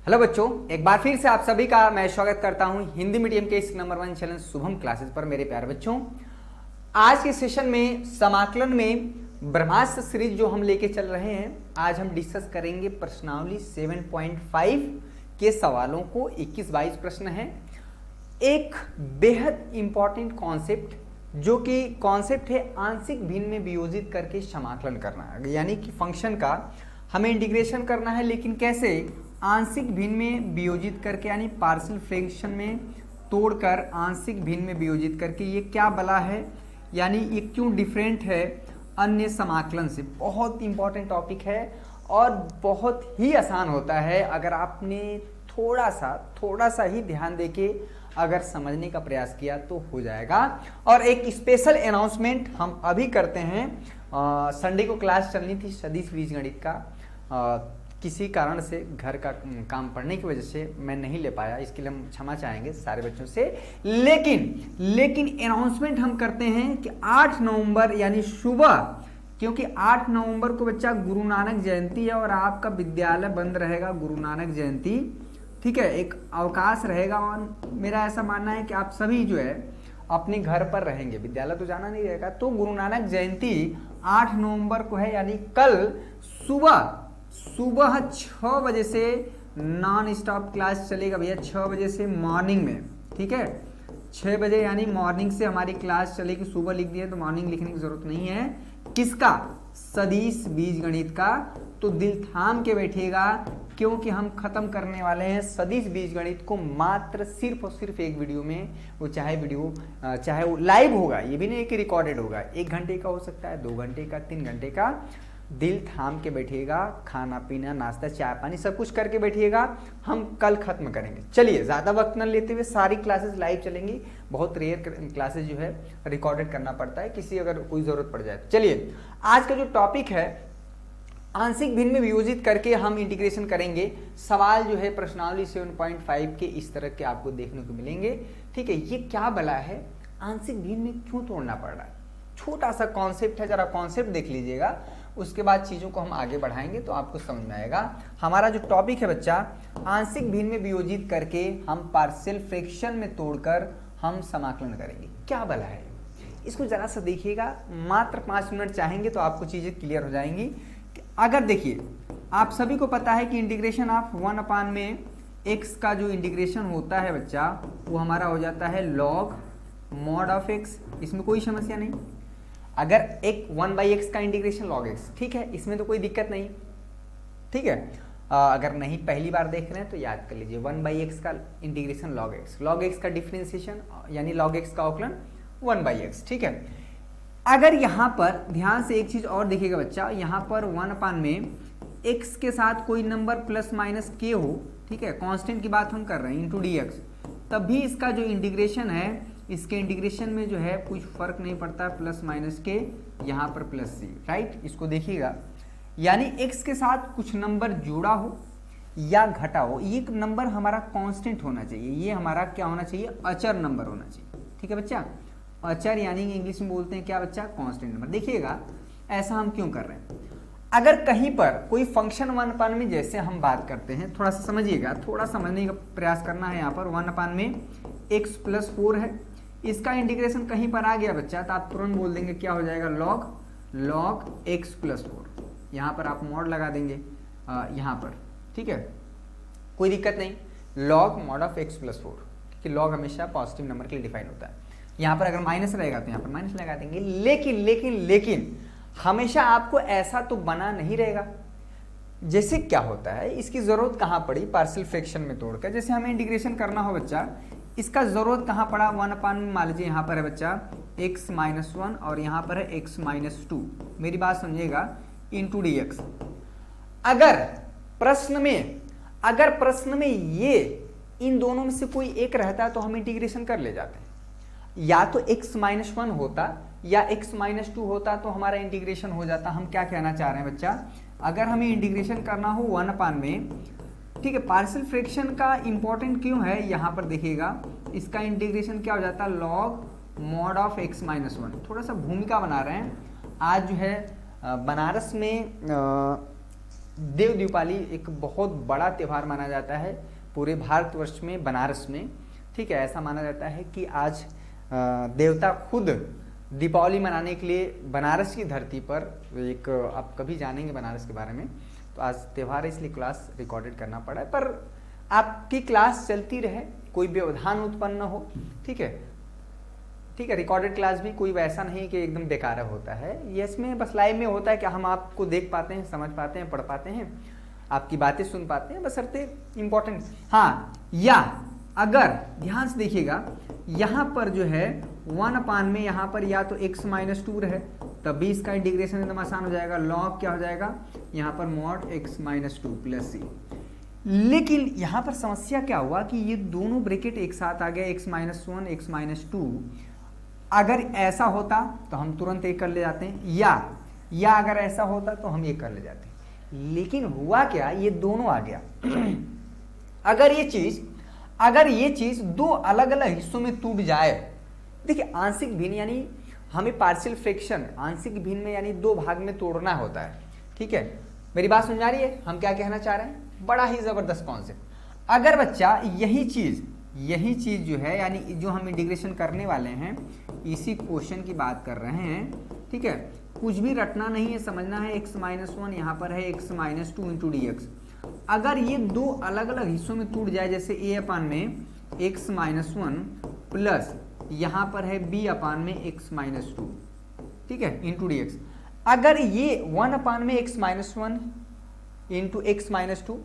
Hello बच्चों, एक बार फिर से आप सभी का मैं स्वागत करता हूं हिंदी मीडियम के इस नंबर 1 चैनल शुभम क्लासेस पर। मेरे प्यारे बच्चों, आज के सेशन में समाकलन में ब्रह्मास्त्र सीरीज जो हम लेके चल रहे हैं, आज हम डिस्कस करेंगे प्रश्नावली 7.5 के सवालों को। 21-22 प्रश्न है। एक बेहद इंपॉर्टेंट कॉन्सेप्ट जो कि कॉन्सेप्ट है आंशिक भिन्न में वियोजित करके समाकलन करना, यानी कि फंक्शन का हमें इंटीग्रेशन करना है, लेकिन कैसे? आंशिक भिन्न में वियोजित करके, यानी पार्शियल फ्रैक्शन में तोड़कर आंशिक भिन्न में वियोजित करके। ये क्या बला है, यानी ये क्यों डिफरेंट है अन्य समाकलन से? बहुत इंपॉर्टेंट टॉपिक है और बहुत ही आसान होता है अगर आपने थोड़ा सा ही ध्यान देके अगर समझने का प्रयास किया तो हो जाएगा। और एक स्पेशल अनाउंसमेंट हम अभी करते हैं। संडे को क्लास चलनी थी सदिश बीजगणित का, किसी कारण से घर का काम पड़ने की वजह से मैं नहीं ले पाया, इसके लिए हम क्षमा चाहेंगे सारे बच्चों से। लेकिन अनाउंसमेंट हम करते हैं कि 8 नवंबर यानी सुबह, क्योंकि 8 नवंबर को बच्चा गुरु नानक जयंती है और आपका विद्यालय बंद रहेगा गुरु नानक जयंती, ठीक है, एक अवकाश रहेगा। और मेरा ऐसा मानना है कि आप सभी जो है अपने घर पर रहेंगे, विद्यालय तो जाना नहीं रहेगा। तो गुरु नानक जयंती 8 नवंबर को है, यानी कल सुबह 6 बजे से नॉन स्टॉप क्लास चलेगा भैया, 6 बजे से मॉर्निंग में, ठीक है। 6 बजे यानी मॉर्निंग से हमारी क्लास चलेगी। सुबह लिख दिया तो मॉर्निंग लिखने की जरूरत नहीं है। किसका? सदिश बीजगणित का। तो दिल थाम के बैठिएगा, क्योंकि हम खत्म करने वाले हैं सदिश बीजगणित को मात्र सिर्फ और सिर्फ एक वीडियो में। वो चाहे वो लाइव होगा, ये भी नहीं कि रिकॉर्डेड होगा, 1 घंटे का हो सकता है, 2 घंटे का, 3 घंटे का। दिल थाम के बैठिएगा, खाना पीना नाश्ता चाय पानी सब कुछ करके बैठिएगा, हम कल खत्म करेंगे। चलिए, ज़्यादा वक्त न लेते हुए सारी क्लासेस लाइव चलेंगी। बहुत रेयर क्लासेस जो है रिकॉर्डेड करना पड़ता है, किसी अगर कोई ज़रूरत पड़ जाए। चलिए, आज का जो टॉपिक है आंशिक भिन्न में वियोजित करके हम इंटीग्रेशन करेंगे। सवाल जो है प्रश्नावली 7.5 के इस तरह के आपको देखने को मिलेंगे, ठीक है। ये क्या बला है, आंशिक भिन्न में क्यों तोड़ना पड़ रहा है? छोटा सा कॉन्सेप्ट है, जरा कॉन्सेप्ट देख लीजिएगा, उसके बाद चीज़ों को हम आगे बढ़ाएंगे तो आपको समझ में आएगा। हमारा जो टॉपिक है बच्चा, आंशिक भिन्न में वियोजित करके हम पार्शियल फ्रैक्शन में तोड़कर हम समाकलन करेंगे। क्या बला है, इसको जरा सा देखिएगा। मात्र 5 मिनट चाहेंगे तो आपको चीज़ें क्लियर हो जाएंगी। अगर देखिए, आप सभी को पता है कि इंटीग्रेशन ऑफ 1 में x का जो इंटीग्रेशन होता है बच्चा, वो हमारा हो जाता है log mod ऑफ x। इसमें कोई समस्या नहीं। अगर एक 1/x का इंटीग्रेशन log x, ठीक है, इसमें तो कोई दिक्कत नहीं, ठीक है। अगर नहीं पहली बार देख रहे हैं तो याद कर लीजिए, 1/x का इंटीग्रेशन log x का डिफरेंशिएशन यानी log x का अवकलन 1/x, ठीक है। अगर यहाँ पर ध्यान से एक चीज और देखिएगा बच्चा, यहाँ पर 1 में x के साथ कोई नंबर प्लस माइनस k हो, ठीक है, कांस्टेंट की बात हम कर रहे हैं, इंटू dx, तब भी इसका जो इंटीग्रेशन है, इसके इंटीग्रेशन में जो है कुछ फर्क नहीं पड़ता, प्लस माइनस के, यहाँ पर प्लस सी, राइट। इसको देखिएगा, यानी x के साथ कुछ नंबर जुड़ा हो या घटा हो, ये नंबर हमारा कांस्टेंट होना चाहिए, ये हमारा क्या होना चाहिए, अचर नंबर होना चाहिए, ठीक है बच्चा। अचर यानी इंग्लिश में बोलते हैं क्या बच्चा, कांस्टेंट नंबर। देखिएगा ऐसा हम क्यों कर रहे हैं। अगर कहीं पर कोई फंक्शन 1 में, जैसे हम बात करते हैं, थोड़ा सा समझिएगा, थोड़ा समझने का प्रयास करना है। यहाँ पर 1 में x + 4 है, इसका इंटीग्रेशन कहीं पर आ गया बच्चा तो आप तुरंत बोल देंगे क्या हो जाएगा, log x + 4। यहाँ पर आप मॉड लगा देंगे यहाँ पर, ठीक है, कोई दिक्कत नहीं, log mod ऑफ x + 4, क्योंकि log हमेशा पॉजिटिव नंबर के लिए डिफाइन होता है। यहाँ पर अगर माइनस रहेगा तो यहाँ पर माइनस लगा देंगे। लेकिन हमेशा आपको ऐसा तो बना नहीं रहेगा। जैसे क्या होता है, इसकी जरूरत कहाँ पड़ी, पार्शियल फ्रैक्शन में तोड़कर। जैसे हमें इंटीग्रेशन करना हो बच्चा, इसका जरूरत कहाँ पड़ा, 1 में मान लीजिए यहाँ पर है बच्चा x - 1 और यहाँ पर है x - 2, मेरी बात समझिएगा, इंटू dx। अगर प्रश्न में ये इन दोनों में से कोई एक रहता है तो हम इंटीग्रेशन कर ले जाते हैं। या तो x - 1 होता या x - 2 होता तो हमारा इंटीग्रेशन हो जाता। हम क्या कहना चाह रहे हैं बच्चा, अगर हमें इंटीग्रेशन करना हो 1 में, ठीक है, पार्शियल फ्रैक्शन का इंपॉर्टेंट क्यों है, यहाँ पर देखिएगा, इसका इंटीग्रेशन क्या हो जाता है, log mod ऑफ x - 1। थोड़ा सा भूमिका बना रहे हैं। आज जो है बनारस में देव दीपावली एक बहुत बड़ा त्यौहार माना जाता है पूरे भारतवर्ष में, बनारस में, ठीक है। ऐसा माना जाता है कि आज देवता खुद दीपावली मनाने के लिए बनारस की धरती पर, एक आप कभी जानेंगे बनारस के बारे में, तो आज त्यौहार है इसलिए क्लास रिकॉर्डेड करना पड़ा है, पर आपकी क्लास चलती रहे, कोई व्यवधान उत्पन्न न हो, ठीक है, ठीक है। रिकॉर्डेड क्लास भी कोई वैसा नहीं कि एकदम बेकार होता है, ये इसमें बस लाइव में होता है कि हम आपको देख पाते हैं, समझ पाते हैं, पढ़ पाते हैं, आपकी बातें सुन पाते हैं, बशर्ते इंपॉर्टेंट। हाँ, या अगर ध्यान से देखिएगा यहाँ पर जो है 1 में यहाँ पर या तो x-2 रहे तब भी इसका इंटीग्रेशन एकदम आसान हो जाएगा। लॉग क्या हो जाएगा यहाँ पर mod x-2 प्लस c। लेकिन यहाँ पर समस्या क्या हुआ कि ये दोनों ब्रैकेट एक साथ आ गए, x-1 x-2। अगर ऐसा होता तो हम तुरंत एक कर ले जाते हैं, या अगर ऐसा होता तो हम एक कर ले जाते हैं। लेकिन हुआ क्या, ये दोनों आ गया। अगर ये चीज दो अलग अलग हिस्सों में टूट जाए, देखिए आंशिक भिन्न यानी हमें पार्शियल फ्रैक्शन आंशिक भिन्न में यानी दो भाग में तोड़ना होता है, ठीक है। मेरी बात समझ आ रही है, हम क्या कहना चाह रहे हैं? बड़ा ही जबरदस्त कॉन्सेप्ट। अगर बच्चा यही चीज जो है यानी जो हम इंटीग्रेशन करने वाले हैं इसी क्वेश्चन की बात कर रहे हैं, ठीक है, कुछ भी रटना नहीं है, समझना है। x-1 यहाँ पर है x-2 इंटू dx। अगर ये दो अलग अलग हिस्सों में टूट जाए, जैसे a में x-1 प्लस यहाँ पर है b में x-2, ठीक है, इंटू dx। अगर ये 1 में x-1 इंटू x-2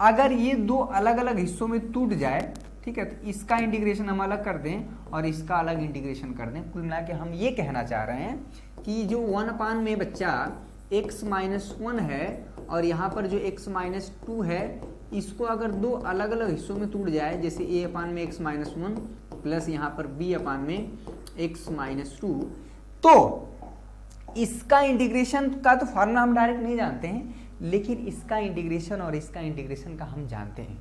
अगर ये दो अलग अलग हिस्सों में टूट जाए, ठीक है, तो इसका इंटीग्रेशन हम अलग कर दें और इसका अलग इंटीग्रेशन कर दें। कुल मिला के हम ये कहना चाह रहे हैं कि जो 1 में बच्चा x-1 है और यहाँ पर जो x-2 है, इसको अगर दो अलग अलग हिस्सों में टूट जाए, जैसे a में x-1 प्लस यहाँ पर b में x-2, तो इसका इंटीग्रेशन का तो फॉर्मूला हम डायरेक्ट नहीं जानते हैं, लेकिन इसका इंटीग्रेशन और इसका इंटीग्रेशन का हम जानते हैं।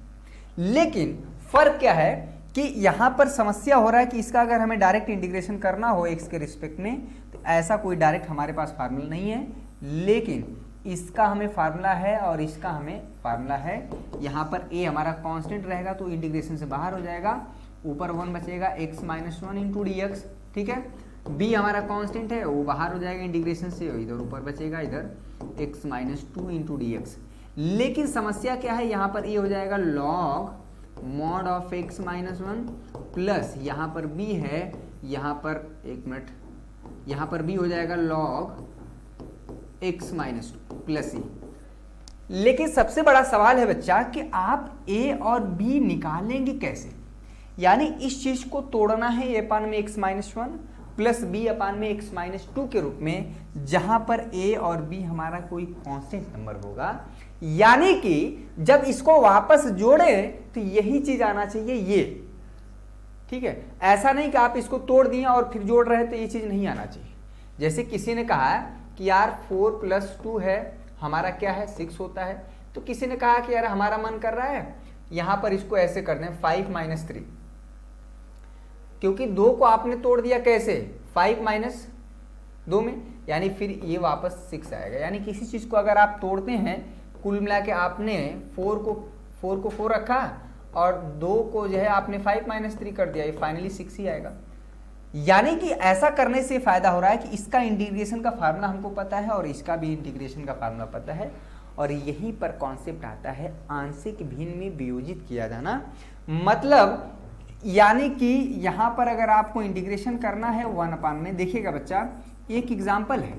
लेकिन फर्क क्या है कि यहां पर समस्या हो रहा है कि इसका अगर हमें डायरेक्ट इंटीग्रेशन करना हो x के रिस्पेक्ट में, तो ऐसा कोई डायरेक्ट हमारे पास फार्मूला नहीं है, लेकिन इसका हमें फार्मूला है और इसका हमें फार्मूला है। यहां पर a हमारा कांस्टेंट रहेगा तो इंटीग्रेशन से बाहर हो जाएगा, ऊपर 1 बचेगा x-1 इंटू dx, ठीक है। b हमारा कांस्टेंट है, वो बाहर हो जाएगा इंटीग्रेशन से, इधर ऊपर बचेगा इधर x-2 इंटू dx। लेकिन समस्या क्या है, यहाँ पर a हो जाएगा log mod of x-1 plus यहाँ पर b है, यहाँ पर एक मिनट, यहाँ पर b हो जाएगा log x-2 प्लस c। लेकिन सबसे बड़ा सवाल है बच्चा कि आप a और b निकालेंगे कैसे, यानी इस चीज को तोड़ना है a में x-1 प्लस b में x-2 के रूप में, जहां पर a और b हमारा कोई कांस्टेंट नंबर होगा, यानी कि जब इसको वापस जोड़े तो यही चीज आना चाहिए ये, ठीक है। ऐसा नहीं कि आप इसको तोड़ दिए और फिर जोड़ रहे तो ये चीज नहीं आना चाहिए। जैसे किसी ने कहा कि यार 4 प्लस 2 है, हमारा क्या है 6 होता है, तो किसी ने कहा कि यार हमारा मन कर रहा है यहां पर इसको ऐसे कर दें 5 माइनस 3, क्योंकि 2 को आपने तोड़ दिया कैसे 5 माइनस 2 में, यानी फिर ये वापस 6 आएगा। यानी किसी चीज को अगर आप तोड़ते हैं, कुल मिला के आपने 4 को 4 रखा और 2 को जो है आपने 5 माइनस 3 कर दिया, ये फाइनली 6 ही आएगा। यानी कि ऐसा करने से फायदा हो रहा है कि इसका इंटीग्रेशन का फार्मूला हमको पता है और इसका भी इंटीग्रेशन का फार्मूला पता है, और यहीं पर कॉन्सेप्ट आता है आंशिक भिन्न में वियोजित किया जाना। मतलब यानी कि यहां पर अगर आपको इंटीग्रेशन करना है 1 में, देखिएगा बच्चा एक एग्जाम्पल है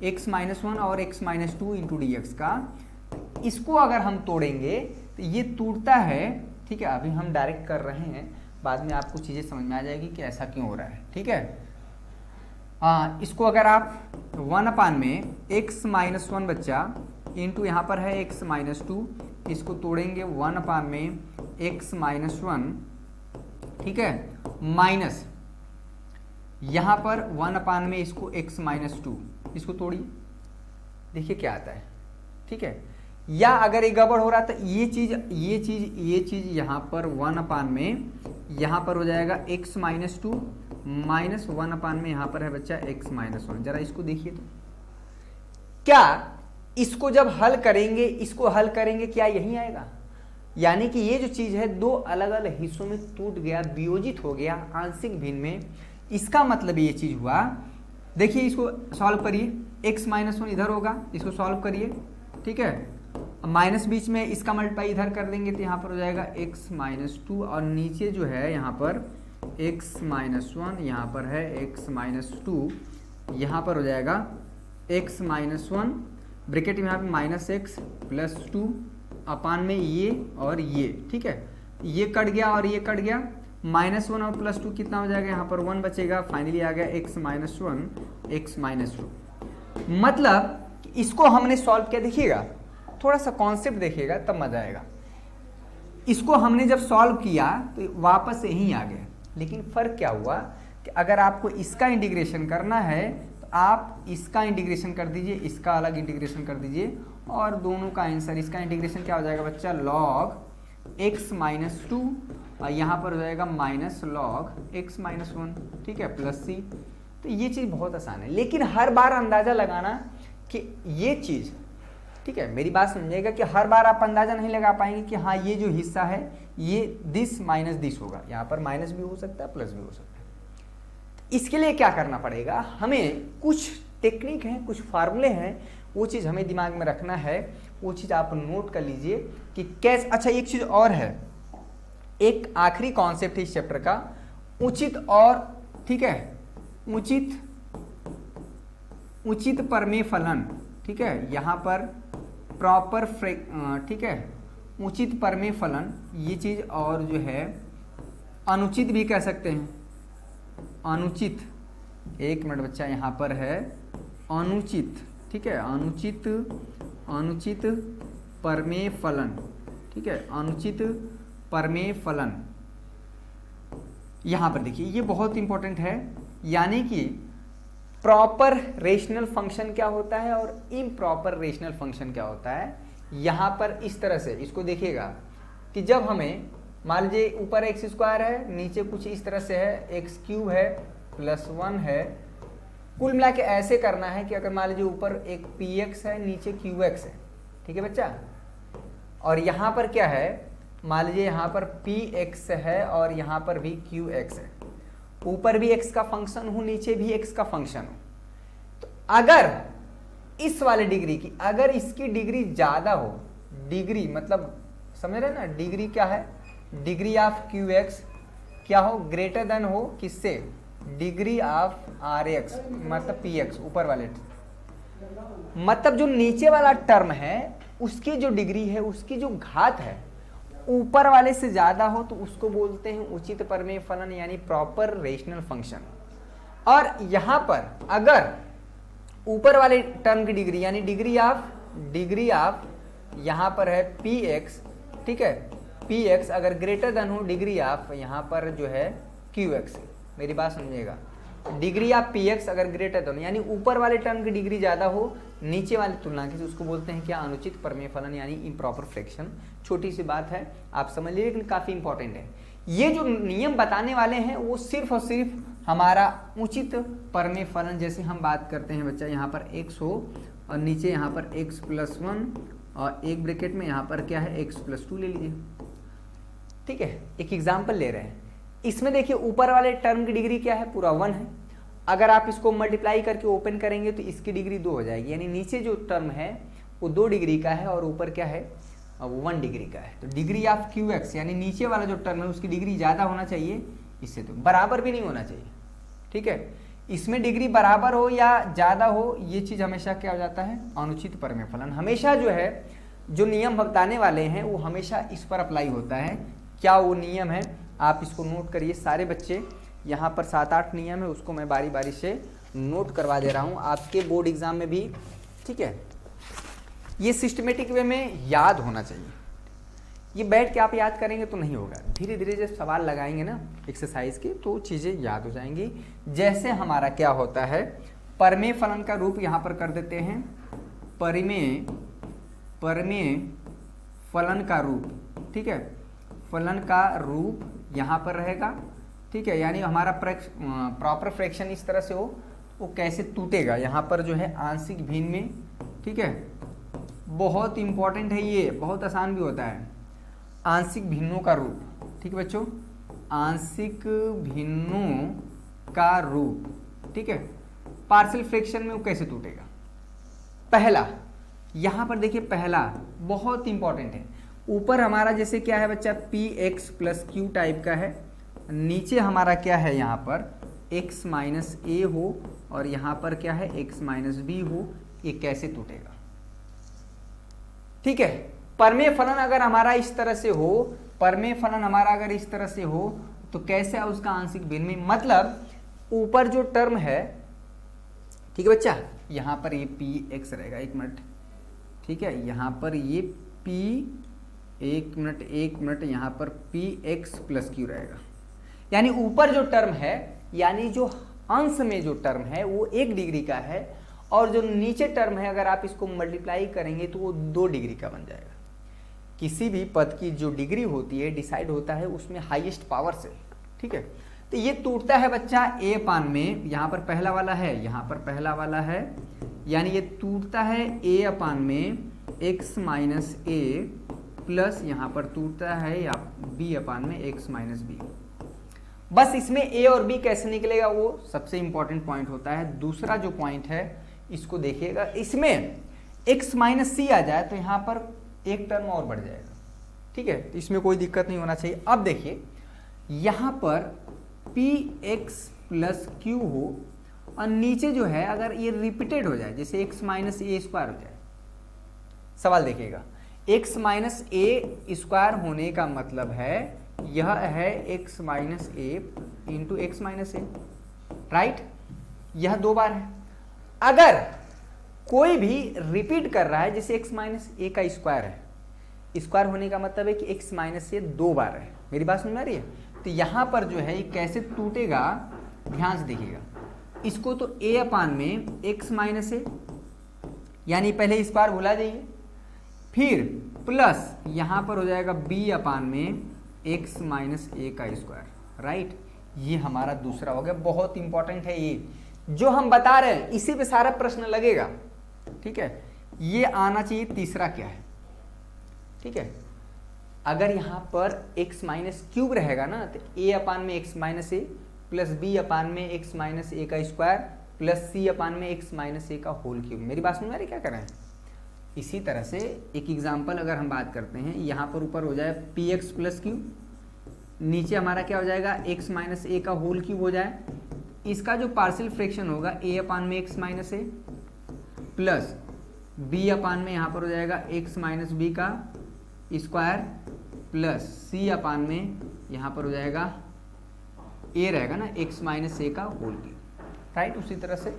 x-1 और x-2 इंटू dx का, इसको अगर हम तोड़ेंगे तो ये टूटता है, ठीक है। अभी हम डायरेक्ट कर रहे हैं, बाद में आपको चीजें समझ में आ जाएगी कि ऐसा क्यों हो रहा है, ठीक है। इसको अगर आप 1 में x-1 बच्चा इंटू यहाँ पर है x-2, इसको तोड़ेंगे 1 में x-1, ठीक है, माइनस यहाँ पर 1 में इसको x-2, इसको तोड़िए, देखिए क्या आता है, ठीक है। या अगर ये गड़बड़ हो रहा तो ये चीज यहाँ पर 1 में यहाँ पर हो जाएगा x-2 माइनस 1 में यहाँ पर है बच्चा x-1। जरा इसको देखिए तो क्या इसको जब हल करेंगे, इसको हल करेंगे, क्या यही आएगा? यानी कि ये जो चीज़ है दो अलग अलग हिस्सों में टूट गया, वियोजित हो गया आंशिक भिन्न में। इसका मतलब ये चीज़ हुआ, देखिए इसको सॉल्व करिए, x माइनस 1 इधर होगा, इसको सॉल्व करिए, ठीक है। माइनस बीच में, इसका मल्टीप्लाई इधर कर देंगे तो यहाँ पर हो जाएगा x माइनस 2, और नीचे जो है यहाँ पर x माइनस 1, यहाँ पर है x माइनस 2, यहाँ पर हो जाएगा x माइनस 1, ब्रैकेट में यहाँ पे माइनस एक्स प्लस 2 अपान में ये और ये, ठीक है। ये कट गया और ये कट गया, माइनस 1 और प्लस 2 कितना हो जाएगा, यहाँ पर 1 बचेगा, फाइनली आ गया x माइनस 1 x माइनस 2। मतलब इसको हमने सॉल्व किया, देखिएगा थोड़ा सा कॉन्सेप्ट देखिएगा तब मजा आएगा। इसको हमने जब सॉल्व किया तो वापस यहीं आ गया, लेकिन फर्क क्या हुआ कि अगर आपको इसका इंटीग्रेशन करना है तो आप इसका इंटीग्रेशन कर दीजिए, इसका अलग इंटीग्रेशन कर दीजिए, और दोनों का आंसर, इसका इंटीग्रेशन क्या हो जाएगा बच्चा, log x माइनस 2, और यहाँ पर हो जाएगा माइनस log x माइनस 1, ठीक है, प्लस c। तो ये चीज़ बहुत आसान है, लेकिन हर बार अंदाज़ा लगाना कि ये चीज़, ठीक है, मेरी बात समझिएगा कि हर बार आप अंदाज़ा नहीं लगा पाएंगे कि हाँ ये जो हिस्सा है ये दिस माइनस दिस होगा, यहाँ पर माइनस भी हो सकता है प्लस भी हो सकता है। इसके लिए क्या करना पड़ेगा, हमें कुछ टेक्निक है, कुछ फार्मूले हैं, वो चीज़ हमें दिमाग में रखना है, वो चीज़ आप नोट कर लीजिए कि कैसे। अच्छा एक चीज़ और है, एक आखिरी कॉन्सेप्ट है इस चैप्टर का, उचित और, ठीक है, उचित परमेय फलन, ठीक है, यहाँ पर प्रॉपर ठीक है, उचित परमेय फलन, ये चीज़, और जो है अनुचित भी कह सकते हैं, अनुचित, एक मिनट बच्चा, यहाँ पर है अनुचित, ठीक है, अनुचित परमेय फलन, ठीक है, अनुचित परमेय फलन। यहाँ पर देखिए ये बहुत इंपॉर्टेंट है, यानी कि प्रॉपर रेशनल फंक्शन क्या होता है और इम्प्रॉपर रेशनल फंक्शन क्या होता है। यहाँ पर इस तरह से इसको देखिएगा कि जब हमें मान लीजिए ऊपर एक्स स्क्वायर है, नीचे कुछ इस तरह से है, एक्स क्यूब है प्लस 1 है, कुल मिला के ऐसे करना है कि अगर मान लीजिए ऊपर एक पी एक्स है, नीचे क्यू एक्स है, ठीक है बच्चा, और यहाँ पर क्या है, मान लीजिए यहाँ पर पी एक्स है और यहाँ पर भी क्यू एक्स है, ऊपर भी x का फंक्शन हो, नीचे भी x का फंक्शन हो, तो अगर इस वाले डिग्री की, अगर इसकी डिग्री ज़्यादा हो, डिग्री मतलब समझ रहे ना, डिग्री क्या है, डिग्री ऑफ क्यू एक्स क्या हो, ग्रेटर देन हो किससे, डिग्री ऑफ आर एक्स मतलब पी एक्स, ऊपर वाले, मतलब जो नीचे वाला टर्म है उसकी जो डिग्री है, उसकी जो घात है ऊपर वाले से ज्यादा हो तो उसको बोलते हैं उचित परमेय फलन, यानी प्रॉपर रेशनल फंक्शन। और यहां पर अगर ऊपर वाले टर्म की डिग्री यानी डिग्री ऑफ यहां पर है पी एक्स, ठीक है, पी एक्स अगर ग्रेटर देन हो डिग्री ऑफ यहां पर जो है क्यू एक्स, मेरी बात समझिएगा, डिग्री ऑफ पी एक्स अगर ग्रेटर देन यानी ऊपर वाले टर्म की डिग्री ज़्यादा हो नीचे वाली तुलना की, उसको बोलते हैं क्या, अनुचित परमेय फलन यानी इम्प्रॉपर फ्रैक्शन। छोटी सी बात है, आप समझ लीजिए, लेकिन काफ़ी इंपॉर्टेंट है। ये जो नियम बताने वाले हैं वो सिर्फ और सिर्फ हमारा उचित परमेय फलन, जैसे हम बात करते हैं बच्चा, यहाँ पर x हो और नीचे यहाँ पर x प्लस 1 और एक ब्रैकेट में यहाँ पर क्या है x प्लस 2 ले लीजिए, ठीक है, एक एग्जाम्पल ले रहे हैं। इसमें देखिए ऊपर वाले टर्म की डिग्री क्या है, पूरा 1 है, अगर आप इसको मल्टीप्लाई करके ओपन करेंगे तो इसकी डिग्री 2 हो जाएगी, यानी नीचे जो टर्म है वो 2 डिग्री का है और ऊपर क्या है, वो 1 डिग्री का है। तो डिग्री ऑफ क्यू एक्स यानी नीचे वाला जो टर्म है उसकी डिग्री ज़्यादा होना चाहिए, इससे तो बराबर भी नहीं होना चाहिए, ठीक है। इसमें डिग्री बराबर हो या ज़्यादा हो, ये चीज़ हमेशा क्या हो जाता है, अनुचित परमेय फलन। हमेशा जो है जो नियम बताने वाले हैं वो हमेशा इस पर अप्लाई होता है। क्या वो नियम है, आप इसको नोट करिए सारे बच्चे, यहाँ पर 7-8 नियम है, उसको मैं बारी बारी से नोट करवा दे रहा हूँ आपके बोर्ड एग्जाम में भी, ठीक है। ये सिस्टमेटिक वे में याद होना चाहिए, ये बैठ के आप याद करेंगे तो नहीं होगा, धीरे धीरे जब सवाल लगाएंगे ना एक्सरसाइज के तो चीज़ें याद हो जाएंगी। जैसे हमारा क्या होता है, परमेय फलन का रूप यहाँ पर कर देते हैं, परमेय फलन का रूप, ठीक है, फलन का रूप यहाँ पर रहेगा, ठीक है, यानी हमारा प्रॉपर फ्रैक्शन इस तरह से हो, वो कैसे टूटेगा, यहाँ पर जो है आंशिक भिन्न में, ठीक है, बहुत इंपॉर्टेंट है, ये बहुत आसान भी होता है। आंशिक भिन्नों का रूप, ठीक है बच्चों, आंशिक भिन्नों का रूप, ठीक है। पार्शियल फ्रैक्शन में वो कैसे टूटेगा? पहला, यहां पर देखिए पहला बहुत इंपॉर्टेंट है। ऊपर हमारा जैसे क्या है बच्चा, P x plus Q type का है, नीचे हमारा क्या है यहाँ पर x माइनस ए हो और यहाँ पर क्या है x माइनस बी हो, ये कैसे टूटेगा? ठीक है, परमेय फलन अगर हमारा इस तरह से हो, परमेय फलन हमारा अगर इस तरह से हो तो कैसे उसका आंशिक भिन्न में, मतलब ऊपर जो टर्म है, ठीक है बच्चा, यहाँ पर ये पी एक्स रहेगा, एक मिनट, ठीक है, यहाँ पर ये पी, एक मिनट, यहाँ पर पी एक्स प्लस क्यू रहेगा। यानी ऊपर जो टर्म है, यानी जो अंश में जो टर्म है वो 1 डिग्री का है, और जो नीचे टर्म है अगर आप इसको मल्टीप्लाई करेंगे तो वो 2 डिग्री का बन जाएगा। किसी भी पद की जो डिग्री होती है डिसाइड होता है उसमें हाईएस्ट पावर से, ठीक है। तो ये टूटता है बच्चा a अपान में, यहाँ पर पहला वाला है, यहाँ पर पहला वाला है, यानी ये टूटता है a अपान में x माइनस ए प्लस यहाँ पर टूटता है या b अपान में x माइनस बी। बस इसमें a और b कैसे निकलेगा वो सबसे इंपॉर्टेंट पॉइंट होता है। दूसरा जो पॉइंट है इसको देखिएगा, इसमें x माइनस सी आ जाए तो यहाँ पर एक टर्म और बढ़ जाएगा, ठीक है, तो इसमें कोई दिक्कत नहीं होना चाहिए। अब देखिए यहाँ पर पी एक्स प्लस क्यू हो और नीचे जो है अगर ये रिपीटेड हो जाए, जैसे x माइनस ए स्क्वायर हो जाए, सवाल देखिएगा, x माइनस ए स्क्वायर होने का मतलब है यह है x माइनस ए इंटू एक्स माइनस ए, राइट, यह 2 बार है। अगर कोई भी रिपीट कर रहा है, जैसे x माइनस ए का स्क्वायर है, स्क्वायर होने का मतलब है कि x माइनस ए 2 बार है, मेरी बात समझ में आ रही है? तो यहां पर जो है ये कैसे टूटेगा, ध्यान से देखिएगा, इसको तो a अपान में x माइनस ए, यानी पहले स्क्वायर भुला जाइए, फिर प्लस यहां पर हो जाएगा b अपान में x माइनस ए का स्क्वायर, राइट। ये हमारा दूसरा हो गया, बहुत इंपॉर्टेंट है ये जो हम बता रहे हैं, इसी पे सारा प्रश्न लगेगा, ठीक है। ये आना चाहिए। तीसरा क्या है, ठीक है, अगर यहां पर x माइनस क्यूब रहेगा ना तो a अपान में x माइनस ए प्लस b अपान में x माइनस ए का स्क्वायर प्लस c अपान में x माइनस ए का होल क्यूब। मेरी बात समझ में आ रही, क्या कर रहे हैं? इसी तरह से एक एग्जाम्पल अगर हम बात करते हैं, यहाँ पर ऊपर हो जाए पी एक्स प्लस क्यू, नीचे हमारा क्या हो जाएगा x माइनस ए का होल क्यूब हो जाए, इसका जो पार्शियल फ्रैक्शन होगा a अपान में x माइनस ए प्लस b अपान में यहाँ पर हो जाएगा x माइनस बी का स्क्वायर प्लस c अपान में यहाँ पर हो जाएगा a रहेगा ना x माइनस ए का होल क्यूब, राइट। उसी तरह से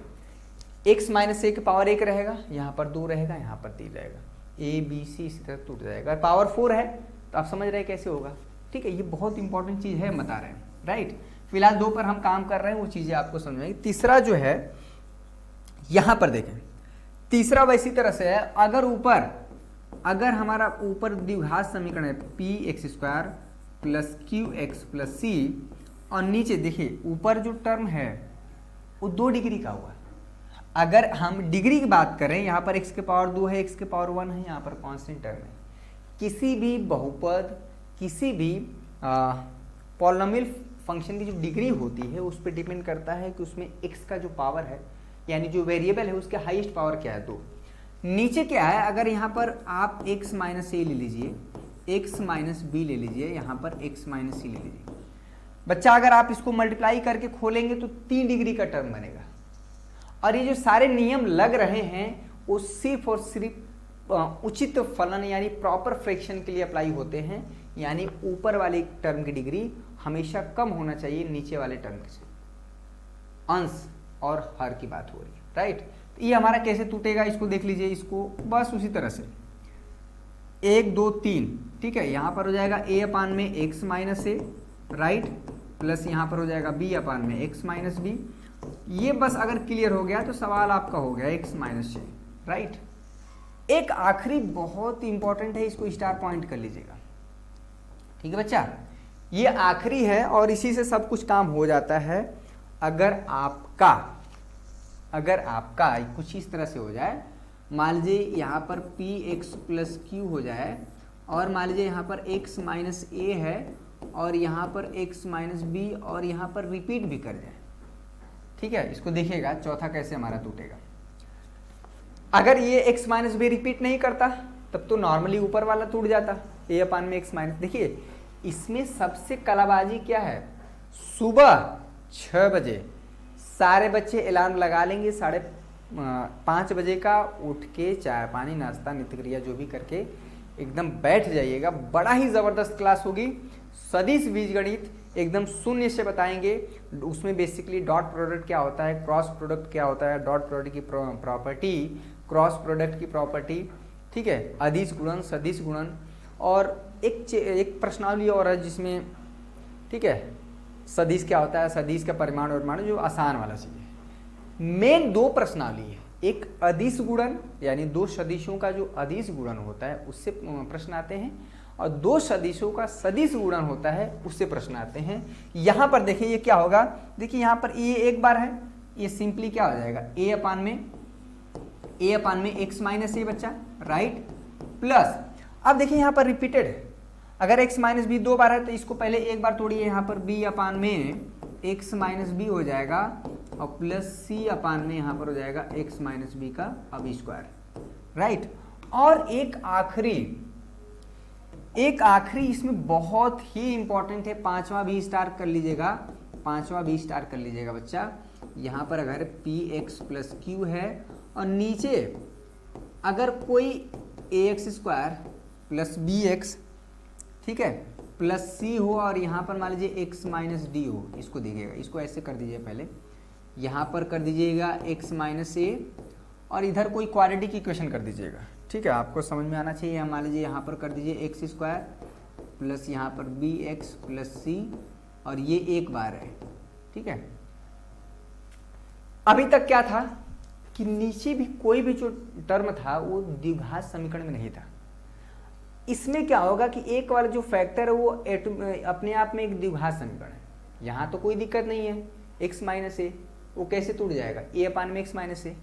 x माइनस ए के पावर 1 रहेगा, यहाँ पर 2 रहेगा, यहाँ पर 3 रहेगा, a b c इसी तरह टूट जाएगा। पावर 4 है तो आप समझ रहे हैं कैसे होगा, ठीक है। ये बहुत इंपॉर्टेंट चीज़ है, बता रहे हैं, राइट। फिलहाल 2 पर हम काम कर रहे हैं, वो चीज़ें आपको समझ में आएगी। तीसरा जो है यहाँ पर देखें, तीसरा वैसी तरह से है, अगर हमारा ऊपर द्विघात समीकरण है P X square plus Q X plus C, और नीचे देखिए ऊपर जो टर्म है वो 2 डिग्री का हुआ है। अगर हम डिग्री की बात करें, यहाँ पर x के पावर 2 है, x के पावर 1 है, यहाँ पर कांस्टेंट टर्म है। किसी भी बहुपद, किसी भी पॉलिनोमियल फंक्शन की जो डिग्री होती है उस पर डिपेंड करता है कि उसमें x का जो पावर है, यानी जो वेरिएबल है उसके हाईएस्ट पावर क्या है, 2। नीचे क्या है, अगर यहाँ पर आप x माइनस ए ले लीजिए, x माइनस बी ले लीजिए, यहाँ पर x माइनस सी ले लीजिए, बच्चा अगर आप इसको मल्टीप्लाई करके खोलेंगे तो 3 डिग्री का टर्म बनेगा। और ये जो सारे नियम लग रहे हैं वो सिर्फ और सिर्फ उचित फलन यानी प्रॉपर फ्रैक्शन के लिए अप्लाई होते हैं, यानी ऊपर वाले टर्म की डिग्री हमेशा कम होना चाहिए नीचे वाले टर्म से। अंश और हर की बात हो रही है, राइट। तो ये हमारा कैसे टूटेगा इसको देख लीजिए, इसको बस उसी तरह से 1 2 3, ठीक है। यहाँ पर हो जाएगा a अपान में x माइनस ए, राइट, प्लस यहाँ पर हो जाएगा b अपान में x माइनस बी। ये बस अगर क्लियर हो गया तो सवाल आपका हो गया x माइनस से, राइट। एक आखिरी बहुत इंपॉर्टेंट है, इसको स्टार पॉइंट कर लीजिएगा, ठीक है बच्चा। ये आखिरी है और इसी से सब कुछ काम हो जाता है। अगर आपका कुछ इस तरह से हो जाए, मान लीजिए यहाँ पर पी एक्स प्लस क्यू हो जाए और मान लीजिए यहाँ पर x माइनस ए है और यहाँ पर x माइनस बी और यहाँ पर रिपीट भी कर जाए। ठीक है, इसको देखिएगा चौथा कैसे हमारा टूटेगा। अगर ये x माइनस बी रिपीट नहीं करता तब तो नॉर्मली ऊपर वाला टूट जाता, ए अपान में x माइनस। देखिए इसमें सबसे कलाबाजी क्या है, सुबह 6 बजे सारे बच्चे अलार्म लगा लेंगे, 5:30 बजे का उठ के चाय पानी नाश्ता नित्य क्रिया जो भी करके एकदम बैठ जाइएगा। बड़ा ही ज़बरदस्त क्लास होगी। सदिश बीजगणित एकदम शून्य से बताएंगे। उसमें बेसिकली डॉट प्रोडक्ट क्या होता है, क्रॉस प्रोडक्ट क्या होता है, डॉट प्रोडक्ट की प्रॉपर्टी, क्रॉस प्रोडक्ट की प्रॉपर्टी, ठीक है, अदिश गुणन, सदिश गुणन, और एक प्रश्नावली और है जिसमें, ठीक है, सदिश क्या होता है, सदिश का परिमाण और परिमाण, जो आसान वाला चीज़ है। मेन 2 प्रश्नावली है, एक अदिश गुणन यानी 2 सदिशों का जो अदिश गुणन होता है उससे प्रश्न आते हैं, और 2 सदिशों का सदिश गुणन होता है उससे प्रश्न आते हैं। यहाँ पर देखिए ये क्या होगा, देखिए यहाँ पर ये एक बार है, ये सिंपली क्या हो जाएगा, ए अपान में एक्स माइनस ए बच्चा, राइट, प्लस अब देखिए यहाँ पर रिपीटेड है, अगर x माइनस बी 2 बार है तो इसको पहले एक बार तोड़िए, यहाँ पर b अपान में x माइनस बी हो जाएगा और प्लस c अपान में यहाँ पर हो जाएगा x माइनस बी का अब स्क्वायर, राइट। और एक आखिरी इसमें बहुत ही इंपॉर्टेंट है, 5वां भी स्टार कर लीजिएगा, 5वां भी स्टार कर लीजिएगा बच्चा। यहाँ पर अगर पी एक्स प्लस क्यू है और नीचे अगर कोई ax square plus B x, ठीक है, प्लस सी हो और यहाँ पर मान लीजिए x माइनस डी हो, इसको देखिएगा, इसको ऐसे कर दीजिए, पहले यहाँ पर कर दीजिएगा x माइनस ए और इधर कोई क्वाड्रेटिक इक्वेशन कर दीजिएगा, ठीक है, आपको समझ में आना चाहिए। मान लीजिए यहाँ पर कर दीजिए एक्स स्क्वायर प्लस यहाँ पर बी एक्स प्लस सी और ये एक बार है, ठीक है। अभी तक क्या था कि नीचे भी कोई भी जो टर्म था वो द्विघात समीकरण में नहीं था। इसमें क्या होगा कि एक वाला जो फैक्टर है वो अपने आप में एक द्विघात समीकरण है, यहाँ तो कोई दिक्कत नहीं है, x माइनस ए वो कैसे टूट जाएगा, ए अपान में x माइनस ए।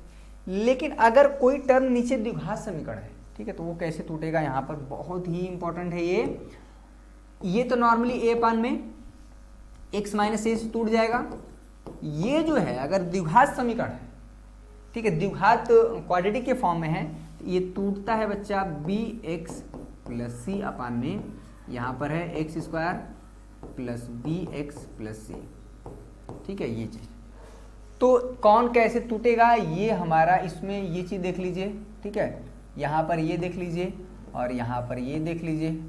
लेकिन अगर कोई टर्म नीचे द्विघात समीकरण है, ठीक है, तो वो कैसे टूटेगा, यहाँ पर बहुत ही इंपॉर्टेंट है ये तो नॉर्मली ए अपान में x माइनस ए से टूट जाएगा। ये जो है अगर द्विघात समीकरण है, ठीक है, द्विघात क्वाड्रेटिक के फॉर्म में है, तो ये टूटता है बच्चा बी एक्स प्लस सी अपान में, यहाँ पर है X square plus B X plus C, ठीक है, ये चीज़। तो कौन कैसे टूटेगा ये हमारा इसमें ये चीज़ देख लीजिए, ठीक है, यहाँ पर ये देख लीजिए और यहाँ पर ये देख लीजिए,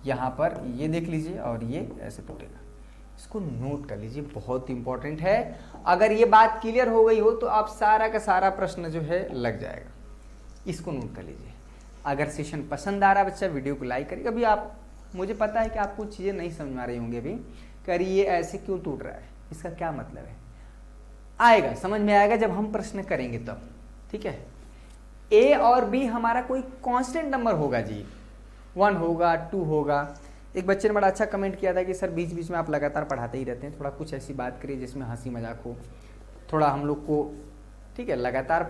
यहाँ पर ये देख लीजिए और ये ऐसे टूटेगा। इसको नोट कर लीजिए, बहुत इंपॉर्टेंट है। अगर ये बात क्लियर हो गई हो तो आप सारा का सारा प्रश्न जो है लग जाएगा, इसको नोट कर लीजिए। अगर सेशन पसंद आ रहा बच्चा वीडियो को लाइक करिए। अभी आप, मुझे पता है कि आपको चीज़ें नहीं समझ में आ रही होंगी अभी, कि ये ऐसे क्यों टूट रहा है, इसका क्या मतलब है, आएगा समझ में आएगा जब हम प्रश्न करेंगे तब, ठीक है। ए और बी हमारा कोई कांस्टेंट नंबर होगा जी, 1 होगा, 2 होगा। एक बच्चे ने बड़ा अच्छा कमेंट किया था कि सर बीच बीच में आप लगातार पढ़ाते ही रहते हैं, थोड़ा कुछ ऐसी बात करिए जिसमें हंसी मजाक हो, थोड़ा हम लोग को, ठीक है, लगातार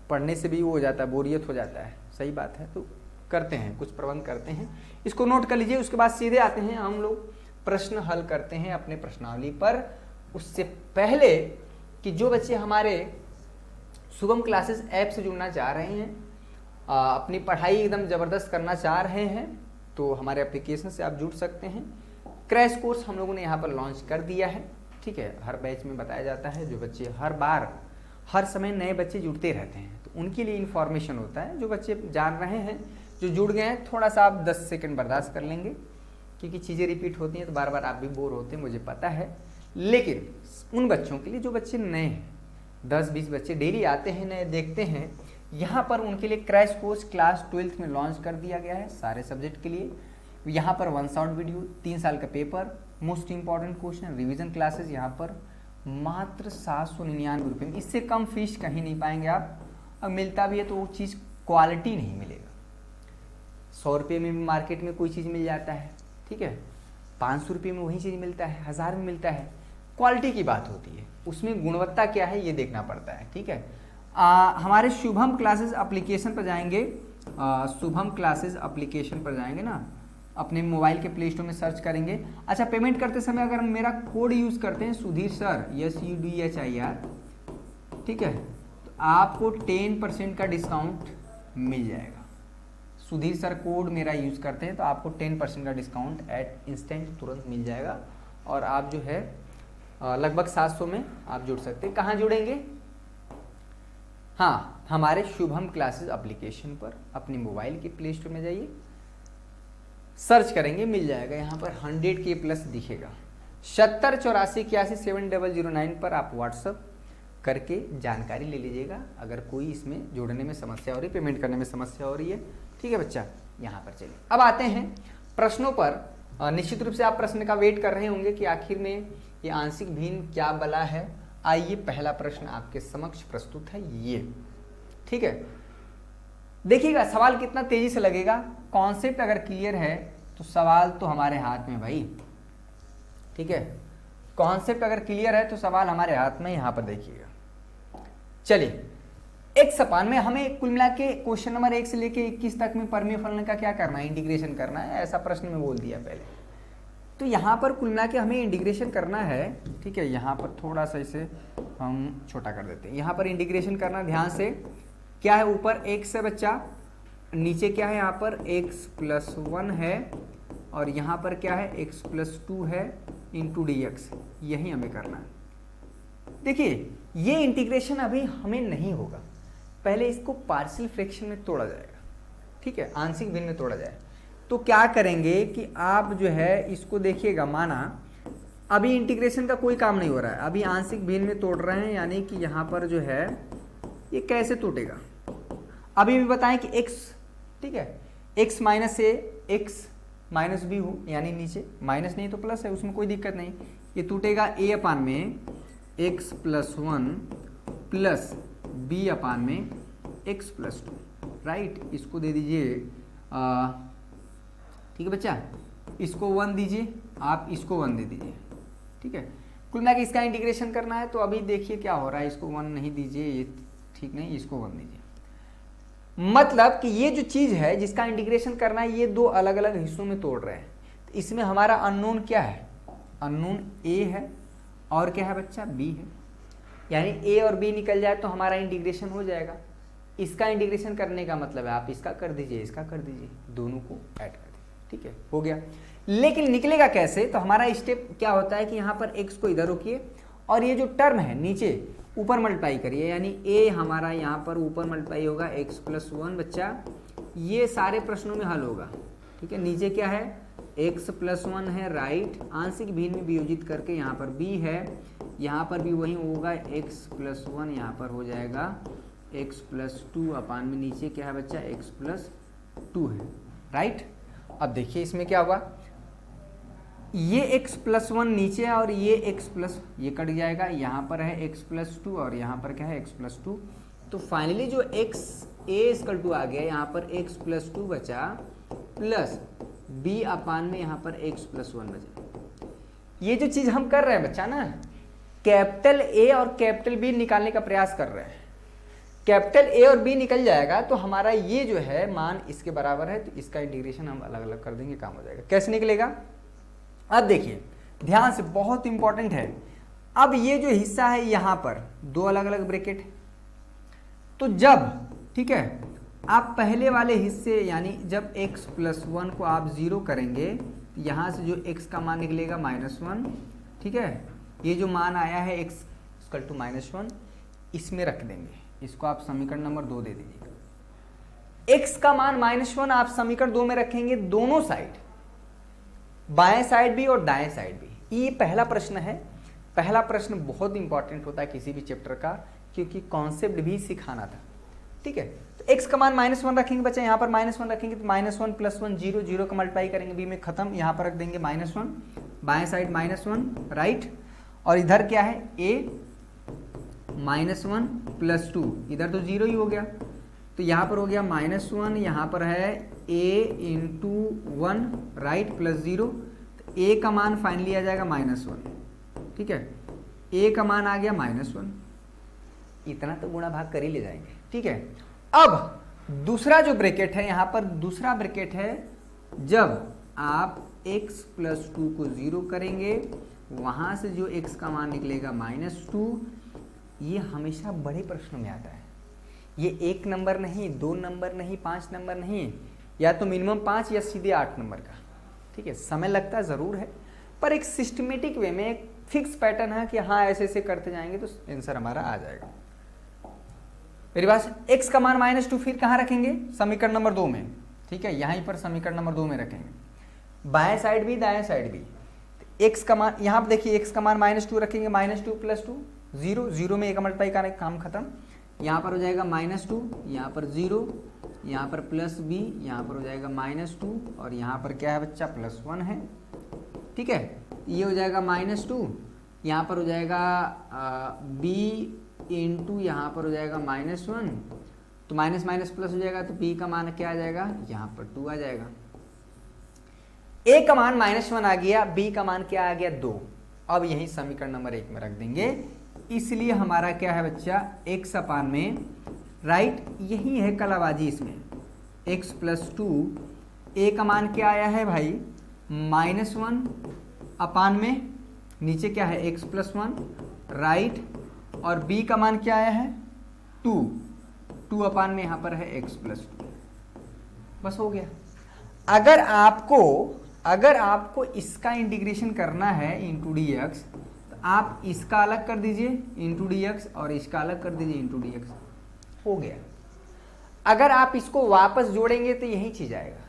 पढ़ने से भी वो हो जाता है, बोरियत हो जाता है। सही बात है, तो करते हैं, कुछ प्रबंध करते हैं, इसको नोट कर लीजिए। उसके बाद सीधे आते हैं हम लोग प्रश्न हल करते हैं अपने प्रश्नावली पर। उससे पहले कि जो बच्चे हमारे शुभम क्लासेस ऐप से जुड़ना चाह रहे हैं, अपनी पढ़ाई एकदम ज़बरदस्त करना चाह रहे हैं, तो हमारे एप्लीकेशन से आप जुड़ सकते हैं। क्रैश कोर्स हम लोगों ने यहाँ पर लॉन्च कर दिया है, ठीक है, हर बैच में बताया जाता है। जो बच्चे हर समय नए बच्चे जुड़ते रहते हैं, तो उनके लिए इन्फॉर्मेशन होता है। जो बच्चे जान रहे हैं, जो जुड़ गए हैं, थोड़ा सा आप 10 सेकंड बर्दाश्त कर लेंगे, क्योंकि चीज़ें रिपीट होती हैं तो बार बार आप भी बोर होते हैं, मुझे पता है। लेकिन उन बच्चों के लिए जो बच्चे नए हैं, 10-20 बच्चे डेली आते हैं, नए देखते हैं, यहाँ पर उनके लिए क्रैश कोर्स क्लास 12th में लॉन्च कर दिया गया है सारे सब्जेक्ट के लिए। यहाँ पर 1 शॉर्ट वीडियो, 3 साल का paper, most important question, revision classes, यहाँ पर मात्र 799 रुपये में। इससे कम फीस कहीं नहीं पाएंगे आप। अब मिलता भी है तो वो चीज़ क्वालिटी नहीं मिलेगा। 100 रुपये में भी मार्केट में कोई चीज़ मिल जाता है, ठीक है, 500 रुपये में वही चीज़ मिलता है, 1000 में मिलता है। क्वालिटी की बात होती है, उसमें गुणवत्ता क्या है ये देखना पड़ता है, ठीक है। हमारे शुभम क्लासेस एप्लीकेशन पर जाएंगे, शुभम क्लासेस एप्लीकेशन पर जाएंगे ना, अपने मोबाइल के प्ले स्टोर में सर्च करेंगे। अच्छा, पेमेंट करते समय अगर हम मेरा कोड यूज़ करते हैं सुधीर सर SUDHIR, ठीक है, तो आपको 10% का डिस्काउंट मिल जाएगा। सुधीर सर कोड मेरा यूज़ करते हैं तो आपको 10% का डिस्काउंट एट इंस्टेंट तुरंत मिल जाएगा और आप जो है लगभग 700 में आप जुड़ सकते हैं। कहाँ जुड़ेंगे? हाँ, हमारे शुभम क्लासेस एप्लीकेशन पर अपने मोबाइल के प्ले स्टोर में जाइए, सर्च करेंगे, मिल जाएगा। यहाँ पर 100K प्लस दिखेगा। 7084817009 पर आप व्हाट्सअप करके जानकारी ले लीजिएगा अगर कोई इसमें जोड़ने में समस्या हो रही, पेमेंट करने में समस्या हो रही है। ठीक है बच्चा, यहाँ पर चलिए अब आते हैं प्रश्नों पर। निश्चित रूप से आप प्रश्न का वेट कर रहे होंगे कि आखिर में ये आंशिक भिन्न क्या बला है। आइए, पहला प्रश्न आपके समक्ष प्रस्तुत है ये। ठीक है, देखिएगा सवाल कितना तेजी से लगेगा। कॉन्सेप्ट अगर क्लियर है तो सवाल तो हमारे हाथ में भाई। ठीक है, कॉन्सेप्ट अगर क्लियर है तो सवाल हमारे हाथ में। यहाँ पर देखिएगा, चलिए x अपान में हमें कुल मिला के क्वेश्चन नंबर 1 से लेके 21 तक में परमीय फलन का क्या करना है, इंटीग्रेशन करना है। ऐसा प्रश्न में बोल दिया पहले। तो यहाँ पर कुल मिला के हमें इंटीग्रेशन करना है। ठीक है, यहाँ पर थोड़ा सा इसे हम छोटा कर देते हैं। यहाँ पर इंटीग्रेशन करना, ध्यान से, क्या है, ऊपर x है बच्चा, नीचे क्या है, यहाँ पर x+1 है और यहाँ पर क्या है, x+2 है इंटू dx। यही हमें करना है। देखिए, ये इंटीग्रेशन अभी हमें नहीं होगा, पहले इसको पार्शियल फ्रैक्शन में तोड़ा जाएगा। ठीक है, आंशिक भिन्न में तोड़ा जाए। तो क्या करेंगे कि आप जो है इसको देखिएगा, माना अभी इंटीग्रेशन का कोई काम नहीं हो रहा है, अभी आंशिक भिन्न में तोड़ रहे हैं, यानी कि यहाँ पर जो है ये कैसे टूटेगा अभी भी बताएं कि x, ठीक है, x minus a x minus b हो, यानी नीचे माइनस नहीं तो प्लस है, उसमें कोई दिक्कत नहीं। ये टूटेगा a अपान में x+1 प्लस b अपान में x+2, राइट। इसको दे दीजिए, ठीक है बच्चा, इसको 1 दीजिए, आप इसको 1 दे दीजिए। ठीक है, कुल मिला के इसका इंटीग्रेशन करना है। तो अभी देखिए क्या हो रहा है, इसको 1 नहीं दीजिए, ये ठीक नहीं, इसको 1 दीजिए। मतलब कि ये जो चीज है जिसका इंटीग्रेशन करना है, ये दो अलग अलग हिस्सों में तोड़ रहे हैं। तो इसमें हमारा अननोन क्या है, अननोन a है और क्या है बच्चा, b है। यानी a और b निकल जाए तो हमारा इंटीग्रेशन हो जाएगा। इसका इंटीग्रेशन करने का मतलब है आप इसका कर दीजिए, इसका कर दीजिए, दोनों को ऐड कर दीजिए। ठीक है, हो गया। लेकिन निकलेगा कैसे, तो हमारा स्टेप क्या होता है कि यहाँ पर x को इधर रोकिए और ये जो टर्म है नीचे ऊपर मल्टीप्लाई करिए, यानी a हमारा यहाँ पर ऊपर मल्टीप्लाई होगा x+1 बच्चा, ये सारे प्रश्नों में हल होगा। ठीक है, नीचे क्या है, x+1 है, राइट, आंशिक भिन्न में वियोजित करके यहाँ पर b है, यहाँ पर भी वही होगा, x+1 यहाँ पर हो जाएगा x+2 अपान में नीचे क्या है बच्चा, x+2 है, राइट। अब देखिए इसमें क्या होगा, ये x+1 नीचे है और ये ये कट जाएगा, यहाँ पर है x+2 और यहाँ पर क्या है x+2। तो फाइनली जो a= आ गया, यहाँ पर x+2 बचा प्लस b अपान में यहाँ पर x+1 बचा। ये जो चीज़ हम कर रहे हैं बच्चा ना, कैपिटल A और कैपिटल B निकालने का प्रयास कर रहे हैं। कैपिटल A और B निकल जाएगा तो हमारा ये जो है मान इसके बराबर है, तो इसका इंटीग्रेशन हम अलग अलग कर देंगे, काम हो जाएगा। कैसे निकलेगा, अब देखिए ध्यान से, बहुत इंपॉर्टेंट है। अब ये जो हिस्सा है यहाँ पर दो अलग अलग ब्रैकेट है, तो जब, ठीक है, आप पहले वाले हिस्से यानी जब x+1 को आप 0 करेंगे, यहाँ से जो x का मान निकलेगा -1, ठीक है, ये जो मान आया है x = -1, इसमें रख देंगे, इसको आप समीकरण नंबर 2 दे दीजिएगा। x का मान -1 आप समीकरण 2 में रखेंगे, दोनों साइड, बाएं साइड भी और दाएं साइड भी। ये पहला प्रश्न है। पहला प्रश्न बहुत इंपॉर्टेंट होता है किसी भी चैप्टर का, क्योंकि कॉन्सेप्ट भी सिखाना था। ठीक है, तो x का मान -1 रखेंगे बच्चा, यहाँ पर -1 रखेंगे तो -1 + 1 0, 0 का मल्टीप्लाई करेंगे b में खत्म, यहाँ पर रख देंगे -1, बाएं साइड -1, राइट। और इधर क्या है, a -1 + 2, इधर तो 0 ही हो गया, तो यहाँ पर हो गया -1, यहाँ पर है a × 1, राइट, +0, तो a का मान फाइनली आ जाएगा -1। ठीक है, a का मान आ गया -1, इतना तो गुणा भाग कर ही ले जाएंगे, ठीक है। अब दूसरा जो ब्रैकेट है यहाँ पर, दूसरा ब्रैकेट है जब आप x प्लस 2 को 0 करेंगे, वहाँ से जो x का मान निकलेगा -2। ये हमेशा बड़े प्रश्नों में आता है, ये 1 नंबर नहीं, 2 नंबर नहीं, 5 नंबर नहीं, या तो मिनिमम 5 या सीधे 8 नंबर का, ठीक है। समय लगता ज़रूर है, पर एक सिस्टमेटिक वे में एक फिक्स पैटर्न है कि हाँ ऐसे ऐसे करते जाएंगे तो आंसर हमारा आ जाएगा। मेरी बात, x का मान -2 फिर कहाँ रखेंगे? समीकरण नंबर 2 में, ठीक है, यहीं पर समीकरण नंबर 2 में रखेंगे, बाएं साइड भी दाएं साइड भी। x का मान यहाँ पर देखिए, x का मान -2 रखेंगे, -2 + 2 0, 0 में 1 मल्टीप्लाई करने का काम खत्म। यहाँ पर हो जाएगा -2, यहाँ पर 0, यहाँ पर +b, यहाँ पर हो जाएगा -2 और यहाँ पर क्या है बच्चा +1 है, ठीक है। ये हो जाएगा -2, यहाँ पर हो जाएगा b इंटू यहाँ पर हो जाएगा -1, तो माइनस माइनस प्लस हो जाएगा, तो b का मान क्या आ जाएगा? यहाँ पर 2 आ जाएगा। a का मान -1 आ गया, b का मान क्या आ गया? 2। अब यही समीकरण नंबर 1 में रख देंगे, इसलिए हमारा क्या है बच्चा? x अपान में, राइट, यही है कलाबाजी इसमें, x + 2, a का मान क्या आया है भाई? -1 अपान में, नीचे क्या है? x + 1, राइट, और b का मान क्या आया है? 2 अपान में यहाँ पर है x + 2। बस हो गया। अगर आपको इसका इंटीग्रेशन करना है इंटू dx, तो आप इसका अलग कर दीजिए इंटू dx और इसका अलग कर दीजिए इंटू dx, हो गया। अगर आप इसको वापस जोड़ेंगे तो यही चीज आएगा।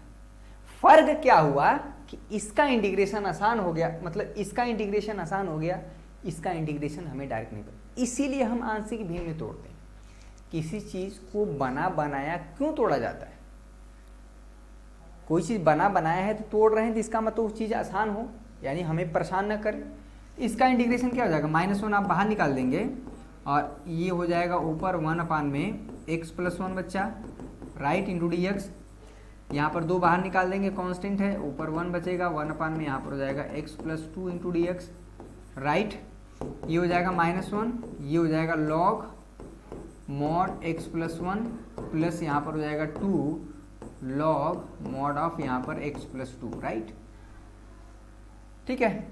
फर्क क्या हुआ कि इसका इंटीग्रेशन आसान हो गया, मतलब इसका इंटीग्रेशन आसान हो गया, इसका इंटीग्रेशन हमें डायरेक्ट नहीं पता, इसीलिए हम आंशिक भिन्न में तोड़ते हैं। किसी चीज को बना बनाया क्यों तोड़ा जाता है? कोई चीज बना बनाया है तो तोड़ रहे हैं, तो इसका मतलब उस चीज आसान हो, यानी हमें परेशान न करे। इसका इंटीग्रेशन क्या हो जाएगा? -1 आप बाहर निकाल देंगे और ये हो जाएगा ऊपर 1 अपान में x + 1 बच्चा, राइट, इंटू dx। यहाँ पर 2 बाहर निकाल देंगे, कांस्टेंट है, ऊपर 1 बचेगा, 1 अपान में यहाँ पर हो जाएगा x + 2 इंटू dx, राइट। ये हो जाएगा -1, ये हो जाएगा log mod x + 1 प्लस यहाँ पर हो जाएगा 2 log mod ऑफ यहाँ पर x + 2, राइट, ठीक है।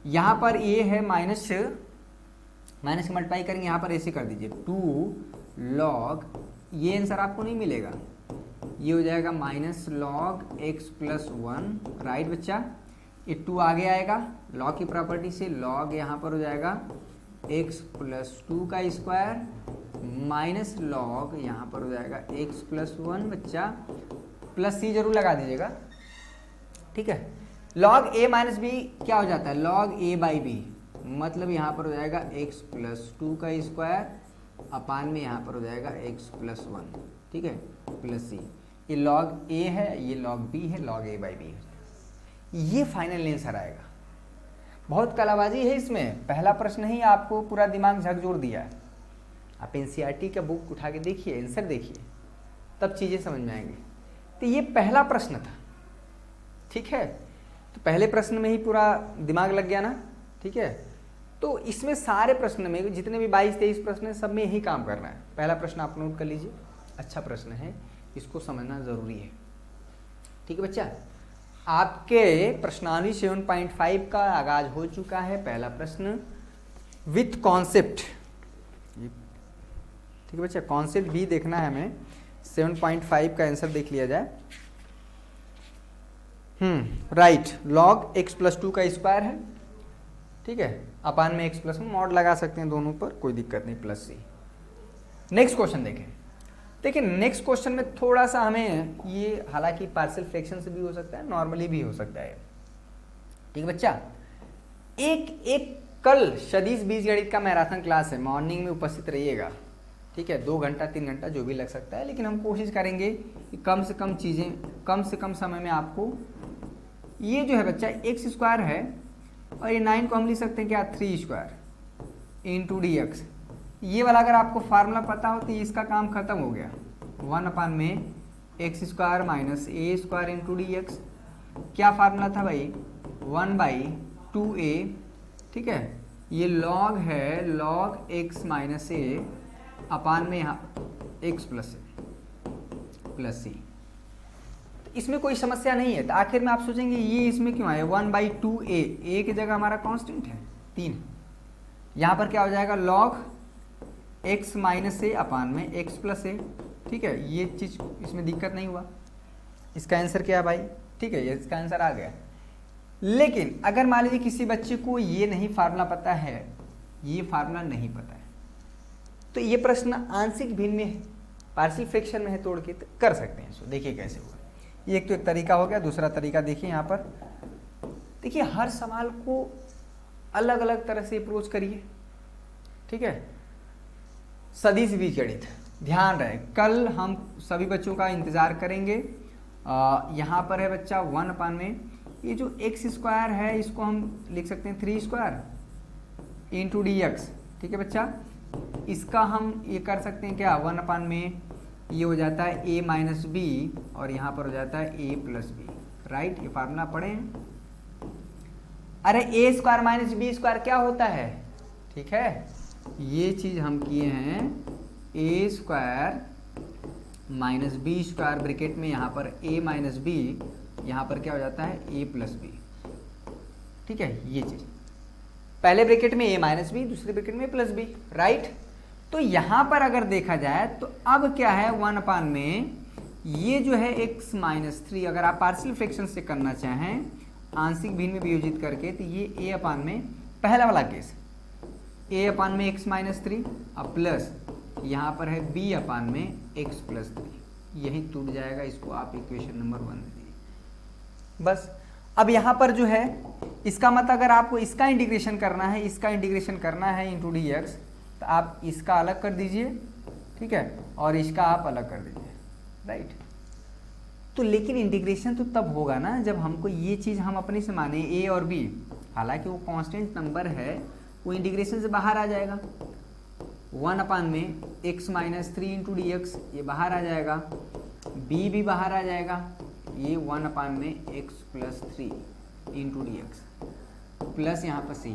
यहाँ पर ये है माइनस से मल्टीप्लाई करेंगे, यहाँ पर ऐसे कर दीजिए 2 log, ये आंसर आपको नहीं मिलेगा, ये हो जाएगा -log x + 1, राइट बच्चा। ये 2 आगे आएगा, log की प्रॉपर्टी से log यहाँ पर हो जाएगा x + 2 का स्क्वायर माइनस log यहाँ पर हो जाएगा x + 1 बच्चा, प्लस c जरूर लगा दीजिएगा, ठीक है। log a - b क्या हो जाता है? log a/b, मतलब यहाँ पर हो जाएगा x + 2 का स्क्वायर अपान में यहाँ पर हो जाएगा x + 1, ठीक है, प्लस c। ये log a है, ये log b है, log a/b है। ये फाइनल आंसर आएगा। बहुत कलाबाजी है इसमें, पहला प्रश्न ही आपको पूरा दिमाग झकझोर दिया है। आप एनसीईआरटी का बुक उठा के देखिए, आंसर देखिए, तब चीज़ें समझ में आएंगी। तो ये पहला प्रश्न था, ठीक है, तो पहले प्रश्न में ही पूरा दिमाग लग गया ना, ठीक है। तो इसमें सारे प्रश्न में जितने भी 22-23 प्रश्न हैं, सब में यही काम करना है। पहला प्रश्न आप नोट कर लीजिए, अच्छा प्रश्न है, इसको समझना ज़रूरी है, ठीक है बच्चा। आपके प्रश्नावली 7.5 का आगाज हो चुका है। पहला प्रश्न विथ कॉन्सेप्ट, ठीक है बच्चा, कॉन्सेप्ट भी देखना है हमें। 7.5 का आंसर देख लिया जाए। राइट, log x + 2 का स्क्वायर है, ठीक है, अपान में x + 1, मॉड लगा सकते हैं दोनों पर, कोई दिक्कत नहीं, +c। नेक्स्ट क्वेश्चन देखें। देखिए नेक्स्ट क्वेश्चन में थोड़ा सा हमें ये, हालांकि पार्शियल फ्रैक्शन से भी हो सकता है, नॉर्मली भी हो सकता है, ठीक है बच्चा। एक कल सदिश बीजगणित का मैराथन क्लास है, मॉर्निंग में उपस्थित रहिएगा, ठीक है, 2 घंटा 3 घंटा जो भी लग सकता है, लेकिन हम कोशिश करेंगे कि कम से कम चीज़ें कम से कम समय में आपको, ये जो है बच्चा x² है और ये 9 को हम लिख सकते हैं क्या? 3² इंटू dx। ये वाला अगर आपको फार्मूला पता हो तो इसका काम खत्म हो गया, 1 अपान में x² - a² इंटू dx। क्या फार्मूला था भाई? 1/2a, ठीक है, ये log है log x - a अपान में यहाँ x प्लस सी। तो इसमें कोई समस्या नहीं है। तो आखिर में आप सोचेंगे ये इसमें क्यों आया, 1/2a, a की जगह हमारा कांस्टेंट है 3, यहाँ पर क्या हो जाएगा log x माइनस ए अपान में x प्लस ए। ठीक है, ये चीज़ इसमें दिक्कत नहीं हुआ। इसका आंसर क्या है भाई, ठीक है, ये इसका आंसर आ गया। लेकिन अगर मान लीजिए किसी बच्चे को ये नहीं फार्मूला पता है, ये फार्मूला नहीं पता है, तो ये प्रश्न आंशिक भिन्न में है, पार्शियल फ्रैक्शन में है, तोड़ के तो कर सकते हैं इसको। देखिए कैसे हुआ, ये एक तो एक तरीका हो गया। दूसरा तरीका देखिए यहाँ पर, देखिए हर सवाल को अलग अलग तरह से अप्रोच करिए। ठीक है, सदिश बीजगणित, ध्यान रहे कल हम सभी बच्चों का इंतजार करेंगे। यहाँ पर है बच्चा 1 अपान में ये जो एक्स स्क्वायर है इसको हम लिख सकते हैं 3 स्क्वायर इंटू डी एक्स। ठीक है बच्चा, इसका हम ये कर सकते हैं क्या, 1 अपान में ये हो जाता है a माइनस बी और यहाँ पर हो जाता है a प्लस बी। राइट, ये फार्मूला पढ़े हैं। अरे a square minus b square क्या होता है, ठीक है, ये चीज हम किए हैं a square minus b square bracket में यहाँ पर a माइनस बी, यहाँ पर क्या हो जाता है a प्लस बी। ठीक है, ये चीज पहले ब्रैकेट में a माइनस बी, दूसरे ब्रैकेट में प्लस बी। राइट, तो यहाँ पर अगर देखा जाए तो अब क्या है 1 अपान में ये जो है x माइनस 3, अगर आप पार्शियल फ्रैक्शन से करना चाहें आंशिक भिन्न में वियोजित करके, तो ये a अपान में पहला वाला केस a अपान में x माइनस 3 अब प्लस यहाँ पर है b अपान में x प्लस 3, यही टूट जाएगा। इसको आप इक्वेशन नंबर 1 दे दीजिए बस। अब यहाँ पर जो है इसका मतलब अगर आपको इसका इंटीग्रेशन करना है, इसका इंटीग्रेशन करना है इंटू डी एक्स, तो आप इसका अलग कर दीजिए। ठीक है, और इसका आप अलग कर दीजिए। राइट, तो लेकिन इंटीग्रेशन तो तब होगा ना जब हमको ये चीज़ हम अपने से माने a और b, हालांकि वो कांस्टेंट नंबर है, वो इंटीग्रेशन से बाहर आ जाएगा। 1 अपान में x minus 3 into D x, ये बाहर आ जाएगा, b भी बाहर आ जाएगा, ये 1 अपान में x plus 3 into D x plus यहाँ पर c।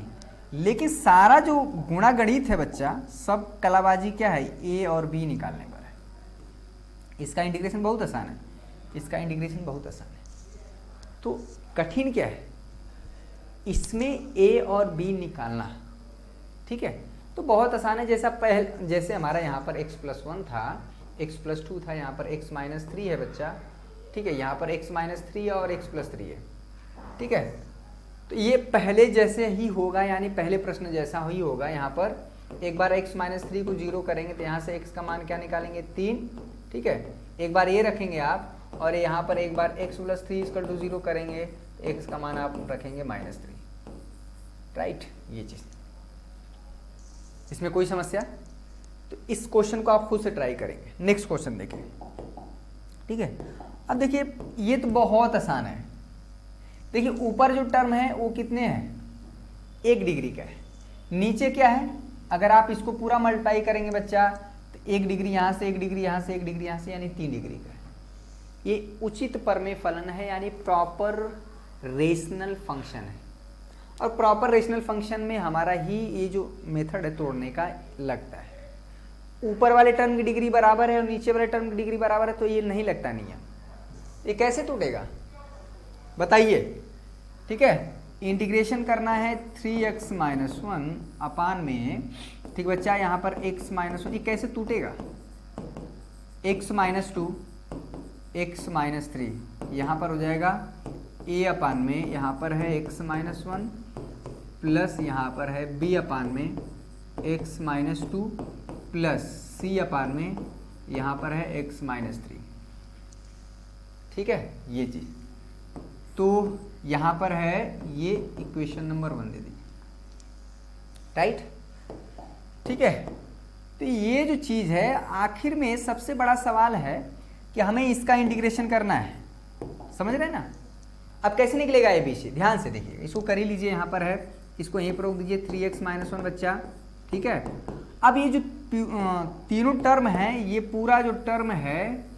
लेकिन सारा जो गुणा गणित है बच्चा, सब कलाबाजी क्या है, a और b निकालने पर है। इसका इंटीग्रेशन बहुत आसान है, इसका इंटीग्रेशन बहुत आसान है। तो कठिन क्या है, इसमें a और b निकालना। ठीक है, तो बहुत आसान है। जैसे हमारा यहाँ पर x प्लस 1 था, x प्लस 2 था, यहाँ पर x माइनस 3 है बच्चा। ठीक है, यहाँ पर x माइनस 3 और x प्लस 3 है। ठीक है, तो ये पहले जैसे ही होगा, यानी पहले प्रश्न जैसा ही होगा। यहाँ पर एक बार x माइनस 3 को 0 करेंगे तो यहाँ से x का मान क्या निकालेंगे, 3। ठीक है, एक बार ये रखेंगे आप, और यहाँ पर एक बार x प्लस 3 इक्वल टू 0 करेंगे तो x का मान आप रखेंगे माइनस 3। राइट, ये चीज़, इसमें कोई समस्या। तो इस क्वेश्चन को आप खुद से ट्राई करेंगे। नेक्स्ट क्वेश्चन देखें। ठीक है, अब देखिए ये तो बहुत आसान है। देखिए ऊपर जो टर्म है वो कितने हैं, 1 डिग्री का है। नीचे क्या है, अगर आप इसको पूरा मल्टीप्लाई करेंगे बच्चा तो 1 डिग्री यहाँ से, 1 डिग्री यहाँ से, 1 डिग्री यहाँ से, यानी 3 डिग्री का है। ये उचित परमेय फलन है, यानी प्रॉपर रेशनल फंक्शन है। और प्रॉपर रेशनल फंक्शन में हमारा ही ये जो मेथड है तोड़ने का लगता है। ऊपर वाले टर्म की डिग्री बराबर है और नीचे वाले टर्म की डिग्री बराबर है, तो ये नहीं लगता नियम। ये कैसे टूटेगा बताइए। ठीक है, इंटीग्रेशन करना है 3x माइनस 1 अपान में, ठीक बच्चा, यहाँ पर x माइनस 1, ये कैसे टूटेगा, x माइनस 2, x माइनस 3, यहाँ पर हो जाएगा a अपान में, यहाँ पर है x माइनस 1 प्लस यहाँ पर है b अपान में x माइनस 2 प्लस c अपान में यहाँ पर है x माइनस 3। ठीक है, ये चीज़ तो यहाँ पर है, ये इक्वेशन नंबर 1 दे दीजिए। राइट, ठीक है, तो ये जो चीज़ है आखिर में सबसे बड़ा सवाल है कि हमें इसका इंटीग्रेशन करना है। समझ रहे हैं ना। अब कैसे निकलेगा ए बी सी, ध्यान से देखिए, इसको कर ही लीजिए। यहाँ पर है, इसको यहीं पर रोक दीजिए, 3x माइनस 1 बच्चा। ठीक है, अब ये जो तीनों टर्म है, ये पूरा जो टर्म है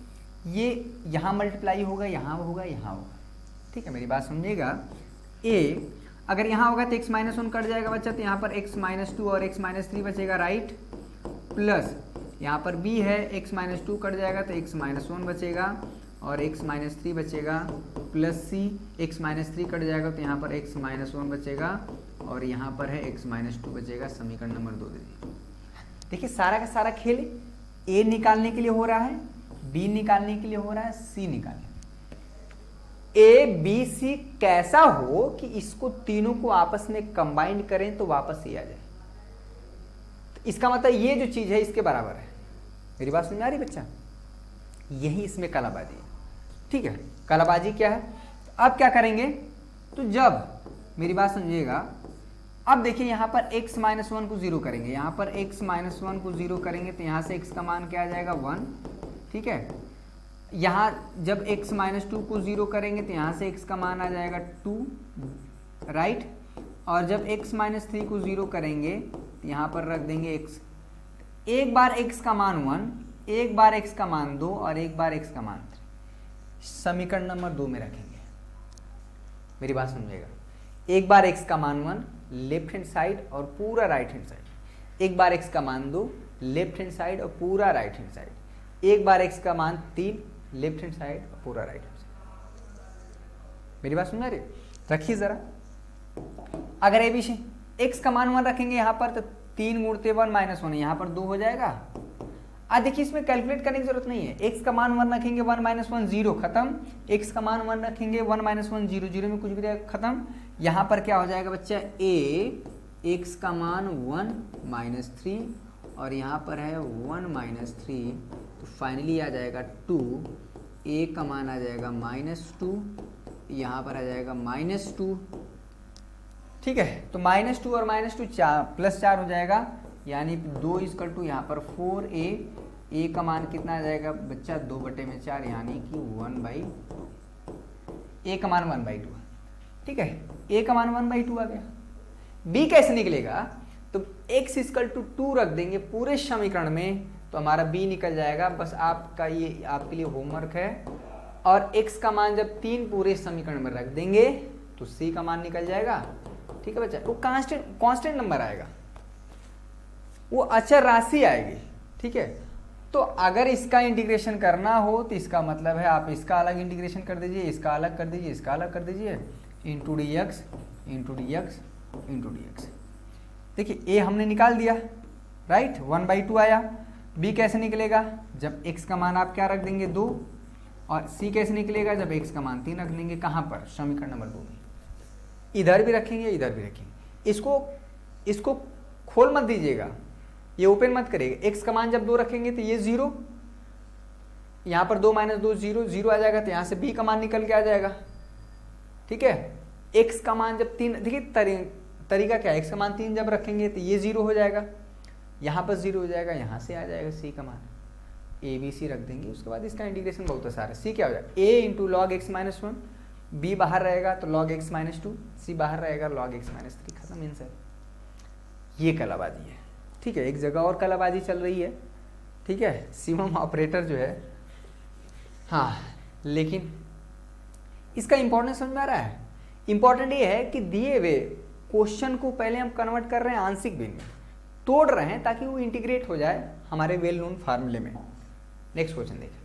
ये यहाँ मल्टीप्लाई होगा, यहाँ होगा, यहाँ होगा। ठीक है, मेरी बात समझिएगा। ए अगर यहाँ होगा तो x माइनस 1 कट जाएगा बच्चा, तो यहाँ पर x माइनस 2 और x माइनस 3 बचेगा। राइट, प्लस यहाँ पर b है, x माइनस 2 कट जाएगा तो x माइनस 1 बचेगा और x माइनस 3 बचेगा plus c, x minus 3 cut जाएगा तो यहाँ पर x माइनस 1 बचेगा और यहाँ पर है x माइनस 2 बचेगा। समीकरण नंबर 2 दे दीजिए। देखिए सारा का सारा खेल a निकालने के लिए हो रहा है, b निकालने के लिए हो रहा है, c निकालने a b c कैसा हो कि इसको तीनों को आपस में कंबाइन करें तो वापस ये आ जाए। तो इसका मतलब ये जो चीज है इसके बराबर है। मेरी बात समझ आ रही बच्चा? यही इसमें कलाबाजी है। ठीक है, कलाबाजी क्या है? अब क्या करेंगे तो जब, मेरी बात समझिएगा, अब देखिए यहाँ पर x माइनस 1 को 0 करेंगे, यहाँ पर x माइनस 1 को 0 करेंगे तो यहाँ से x का मान क्या आ जाएगा 1। ठीक है, यहाँ जब x माइनस 2 को 0 करेंगे तो यहाँ से x का मान आ जाएगा 2, राइट। और जब x माइनस 3 को 0 करेंगे तो यहाँ पर रख देंगे x, एक बार x का मान 1, एक बार x का मान 2 और एक बार x का मान 3। समीकरण नंबर 2 में रखेंगे। मेरी बात समझिएगा, एक बार x का मान 1 लेफ्ट हैंड साइड और पूरा राइट हैंड साइड, एक बार x का मान 2 लेफ्ट हैंड साइड और पूरा राइट हैंड साइड, एक बार x का मान 3 लेफ्ट हैंड साइड और पूरा राइट हैंड साइड। मेरी बात समझ रही? रखिए जरा, अगर ए बी सी x का मान 1 रखेंगे यहाँ पर तो 3 गुणते 1 माइनस 1 यहाँ पर 2 हो जाएगा। अब देखिए इसमें कैलकुलेट करने की जरूरत नहीं है, x का मान 1 रखेंगे 1 माइनस 1 0 खत्म, x का मान 1 रखेंगे 1 माइनस 1 0, 0 में कुछ भी रहेगा खत्म। यहाँ पर क्या हो जाएगा बच्चा, a x का मान 1 माइनस 3 और यहाँ पर है 1 माइनस 3, तो फाइनली आ जाएगा 2, a का मान आ जाएगा माइनस 2, यहाँ पर आ जाएगा माइनस 2। ठीक है, तो माइनस 2 और माइनस 2 प्लस 4 हो जाएगा, यानी 2 इक्वल टू यहाँ पर 4a, a का मान कितना आ जाएगा बच्चा 2/4 यानी कि 1/, a का मान 1/2। ठीक है, a का मान 1/2 आ गया। b कैसे निकलेगा, तो x इक्वल टू 2 रख देंगे पूरे समीकरण में तो हमारा b निकल जाएगा। बस आपका ये आपके लिए होमवर्क है। और x का मान जब 3 पूरे समीकरण में रख देंगे तो c का मान निकल जाएगा। ठीक है बच्चा, वो कांस्टेंट नंबर आएगा, वो अचर राशि आएगी। ठीक है, तो अगर इसका इंटीग्रेशन करना हो तो इसका मतलब है आप इसका अलग इंटीग्रेशन कर दीजिए, इसका अलग कर दीजिए, इसका अलग कर दीजिए, into D x into D x into D x. देखिए a हमने निकाल दिया, राइट, 1/2 आया। b कैसे निकलेगा, जब x का मान आप क्या रख देंगे 2, और c कैसे निकलेगा जब x का मान 3 रख देंगे। कहाँ पर, समीकरण नंबर 2 में। इधर भी रखेंगे इधर भी रखेंगे, इसको खोल मत दीजिएगा, ये ओपन मत करिएगा। x का मान जब 2 रखेंगे तो ये 0, यहाँ पर 2 माइनस 2 0, 0 आ जाएगा तो यहाँ से b का मान निकल के आ जाएगा। ठीक है, x का मान जब 3, देखिए तरीका क्या है, x का मान 3 जब रखेंगे तो ये 0 हो जाएगा, यहाँ पर 0 हो जाएगा, यहाँ से आ जाएगा c का मान, a b c रख देंगे। उसके बाद इसका इंटीग्रेशन बहुत आसान है। c क्या हो जाएगा, a into log x minus 1, b बाहर रहेगा तो लॉग एक्स माइनस 2, c बाहर रहेगा लॉग एक्स माइनस 3, खत्म आंसर। ये कलाबाजी है। ठीक है, एक जगह और कलाबाजी चल रही है। ठीक है, सिमम ऑपरेटर जो है, हाँ, लेकिन इसका इंपॉर्टेंस समझ में आ रहा है। इंपॉर्टेंट ये है कि दिए हुए क्वेश्चन को पहले हम कन्वर्ट कर रहे हैं आंशिक भिन्न में, तोड़ रहे हैं ताकि वो इंटीग्रेट हो जाए हमारे वेल नोन फार्मूले में। नेक्स्ट क्वेश्चन देखिए।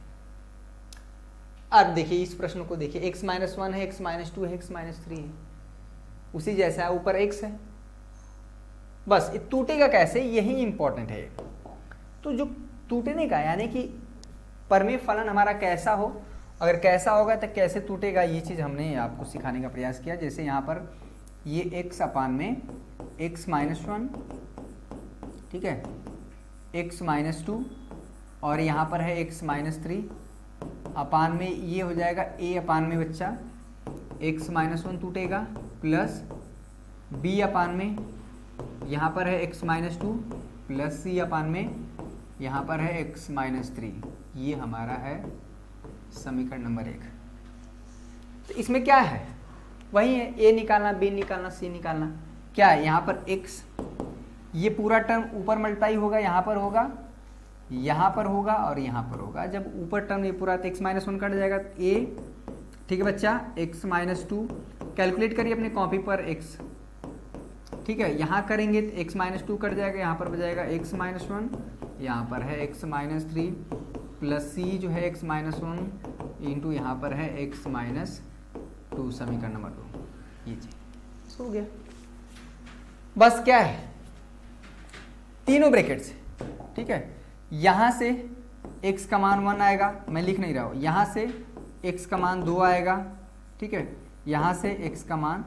अब देखिए इस प्रश्न को देखिए, x माइनस 1 है, x माइनस 2 है, x माइनस 3 है, उसी जैसा है, ऊपर x है, बस ये टूटेगा कैसे, यही इंपॉर्टेंट है। तो जो टूटने का यानी कि परमेय फलन हमारा कैसा हो, अगर कैसा होगा तो कैसे टूटेगा, ये चीज़ हमने आपको सिखाने का प्रयास किया। जैसे यहाँ पर ये x अपान में x माइनस 1, ठीक है, x माइनस 2 और यहाँ पर है x माइनस 3 अपान में ये हो जाएगा a अपान में बच्चा x माइनस 1 टूटेगा प्लस b अपान में यहाँ पर है x माइनस 2 प्लस c अपान में यहाँ पर है x माइनस 3। ये हमारा है समीकरण नंबर 1। तो इसमें क्या है, वही है, a निकालना, b निकालना, c निकालना। क्या है यहाँ पर x, ये पूरा टर्म ऊपर मल्टीप्लाई होगा, यहाँ पर होगा, यहाँ पर होगा और यहाँ पर होगा। जब ऊपर टर्म ये पूरा तो x माइनस 1 कट जाएगा a, ठीक है बच्चा, x माइनस 2 कैलकुलेट करिए अपने कॉपी पर x, ठीक है, यहाँ करेंगे तो x माइनस 2 कट जाएगा, यहाँ पर बजाएगा x माइनस 1, यहाँ पर है x माइनस 3 प्लस c जो है x माइनस 1 इंटू यहाँ पर है x माइनस 2, समीकरण नंबर 2। ये चीज हो गया। बस क्या है, तीनों ब्रैकेट से, ठीक है। यहाँ से x का मान 1 आएगा, मैं लिख नहीं रहा हूँ, यहाँ से x का मान 2 आएगा, ठीक है, यहाँ से x का मान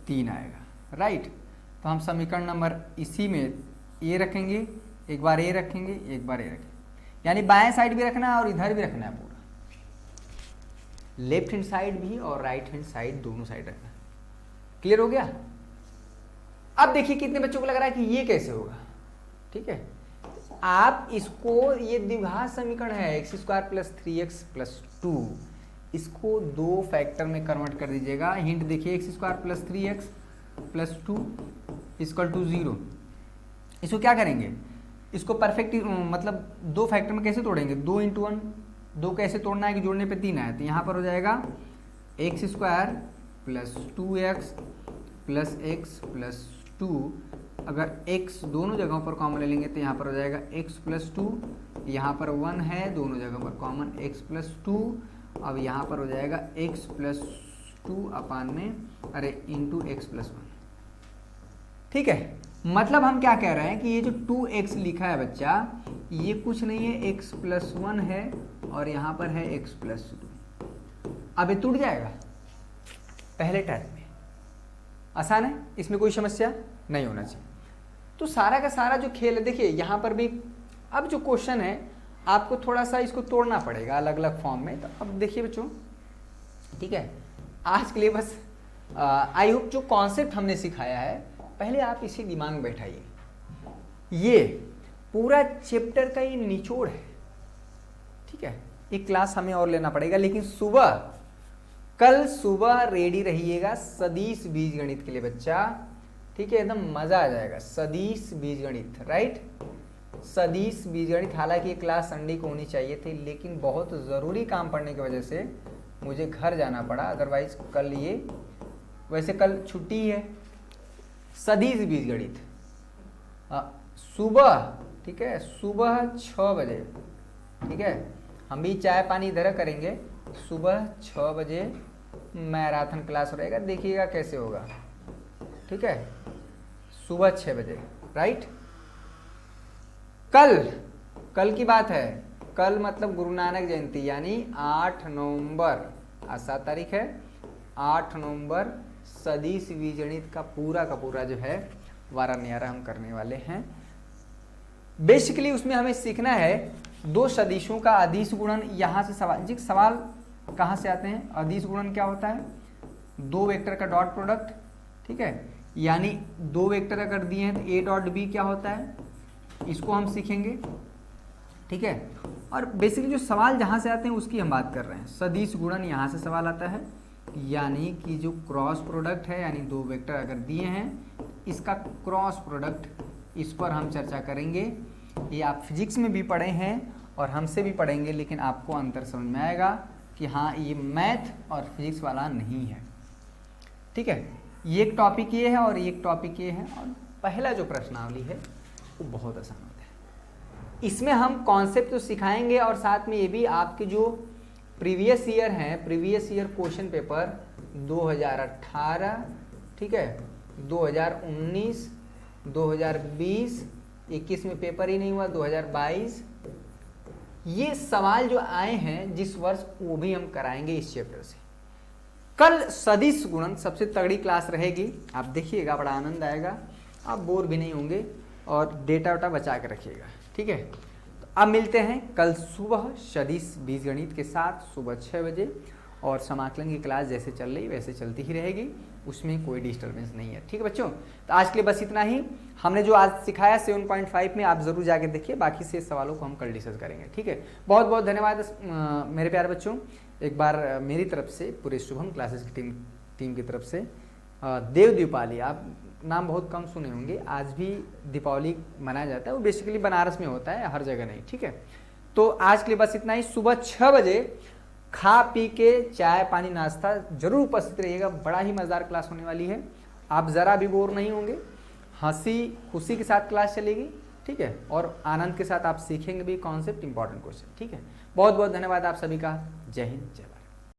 3 आएगा, राइट। तो हम समीकरण नंबर इसी में ये रखेंगे, एक बार ये रखेंगे, एक बार ये रखेंगे, यानी बाएं साइड भी रखना है और इधर भी रखना है, पूरा लेफ्ट हैंड साइड भी और राइट हैंड साइड दोनों साइड रखना है। क्लियर हो गया। अब देखिए कितने बच्चों को लग रहा है कि ये कैसे होगा, ठीक है। आप इसको, ये द्विघात समीकरण है x square plus 3x plus 2, इसको दो फैक्टर में कन्वर्ट कर दीजिएगा। हिंट देखिए, x square plus 3x plus 2 equal to 0। इसको क्या करेंगे, इसको परफेक्ट मतलब दो फैक्टर में कैसे तोड़ेंगे, 2 इंटू 1, 2 कैसे तोड़ना है कि जोड़ने पे 3 आए, तो यहाँ पर हो जाएगा x square plus 2x plus x plus 2। अगर x दोनों जगहों पर कॉमन ले लेंगे तो यहाँ पर हो जाएगा x प्लस 2, यहाँ पर 1 है दोनों जगहों पर कॉमन, x प्लस 2, अब यहाँ पर हो जाएगा x प्लस 2 अपान में अरे इंटू x प्लस 1, ठीक है। मतलब हम क्या कह रहे हैं कि ये जो 2x लिखा है बच्चा, ये कुछ नहीं है, x प्लस 1 है और यहाँ पर है x प्लस 2। अब ये टूट जाएगा पहले टर्म में, आसान है, इसमें कोई समस्या नहीं होना चाहिए। तो सारा का सारा जो खेल है, देखिए यहाँ पर भी अब जो क्वेश्चन है आपको थोड़ा सा इसको तोड़ना पड़ेगा अलग अलग फॉर्म में। तो अब देखिए बच्चों, ठीक है, आज के लिए बस आई होप जो कॉन्सेप्ट हमने सिखाया है पहले आप इसी दिमाग में बैठाइए। ये पूरा चैप्टर का ये निचोड़ है, ठीक है। एक क्लास हमें और लेना पड़ेगा, लेकिन सुबह, कल सुबह रेडी रहिएगा सदिश बीजगणित के लिए बच्चा, ठीक है, एकदम मजा आ जाएगा। सदिश बीजगणित, राइट, सदिश बीजगणित। हालांकि ये क्लास संडे को होनी चाहिए थी, लेकिन बहुत ज़रूरी काम पड़ने की वजह से मुझे घर जाना पड़ा, अदरवाइज कल ये, वैसे कल छुट्टी है। सदिश बीजगणित सुबह, ठीक है, सुबह 6 बजे, ठीक है, हम भी चाय पानी इधर करेंगे। सुबह 6 बजे मैराथन क्लास रहेगा, देखिएगा कैसे होगा, ठीक है, सुबह 6 बजे, राइट। कल की बात है, कल मतलब गुरु नानक जयंती, यानी 8 नवंबर, आज 7 तारीख है, 8 नवंबर सदिश बीजगणित का पूरा जो है वारा न्यारा हम करने वाले हैं। बेसिकली उसमें हमें सीखना है दो सदिशों का अदिश गुणन। यहाँ से सवाल कहाँ से आते हैं, अदिश गुणन क्या होता है, दो वेक्टर का डॉट प्रोडक्ट, ठीक है, यानी दो वेक्टर अगर दिए हैं तो a डॉट b क्या होता है, इसको हम सीखेंगे, ठीक है। और बेसिकली जो सवाल जहाँ से आते हैं उसकी हम बात कर रहे हैं। सदिश गुणन यहाँ से सवाल आता है, यानी कि जो क्रॉस प्रोडक्ट है, यानी दो वेक्टर अगर दिए हैं इसका क्रॉस प्रोडक्ट, इस पर हम चर्चा करेंगे। ये आप फिजिक्स में भी पढ़े हैं और हमसे भी पढ़ेंगे, लेकिन आपको अंतर समझ में आएगा कि हाँ ये मैथ और फिजिक्स वाला नहीं है, ठीक है। ये एक टॉपिक ये है और एक टॉपिक ये है, और पहला जो प्रश्नावली है वो बहुत आसान होता है। इसमें हम कॉन्सेप्ट तो सिखाएंगे और साथ में ये भी आपके जो प्रीवियस ईयर हैं, प्रीवियस ईयर क्वेश्चन पेपर 2018, ठीक है, 2019, 2020, 21 में पेपर ही नहीं हुआ, 2022, ये सवाल जो आए हैं जिस वर्ष, वो भी हम कराएंगे इस चैप्टर से। कल सदिश गुणन सबसे तगड़ी क्लास रहेगी, आप देखिएगा, बड़ा आनंद आएगा, आप बोर भी नहीं होंगे और डेटा वेटा बचा के रखिएगा, ठीक है। तो अब मिलते हैं कल सुबह सदिश बीजगणित के साथ सुबह 6 बजे, और समाकलन की क्लास जैसे चल रही वैसे चलती ही रहेगी, उसमें कोई डिस्टर्बेंस नहीं है, ठीक है बच्चों। तो आज के लिए बस इतना ही। हमने जो आज सिखाया 7.5 में आप जरूर जाके देखिए, बाकी से सवालों को हम कल डिस्कस करेंगे, ठीक है। बहुत बहुत धन्यवाद मेरे प्यारे बच्चों, एक बार मेरी तरफ से, पूरे शुभम क्लासेस की टीम की तरफ से। देव दीपावली, आप नाम बहुत कम सुने होंगे, आज भी दीपावली मनाया जाता है, वो बेसिकली बनारस में होता है, हर जगह नहीं, ठीक है। तो आज के लिए बस इतना ही। सुबह 6 बजे खा पी के चाय पानी नाश्ता जरूर उपस्थित रहिएगा, बड़ा ही मज़ेदार क्लास होने वाली है, आप ज़रा भी बोर नहीं होंगे, हंसी खुशी के साथ क्लास चलेगी, ठीक है, और आनंद के साथ आप सीखेंगे भी कॉन्सेप्ट, इंपॉर्टेंट क्वेश्चन। ठीक है, बहुत बहुत धन्यवाद आप सभी का। जय हिंद, जय भारत।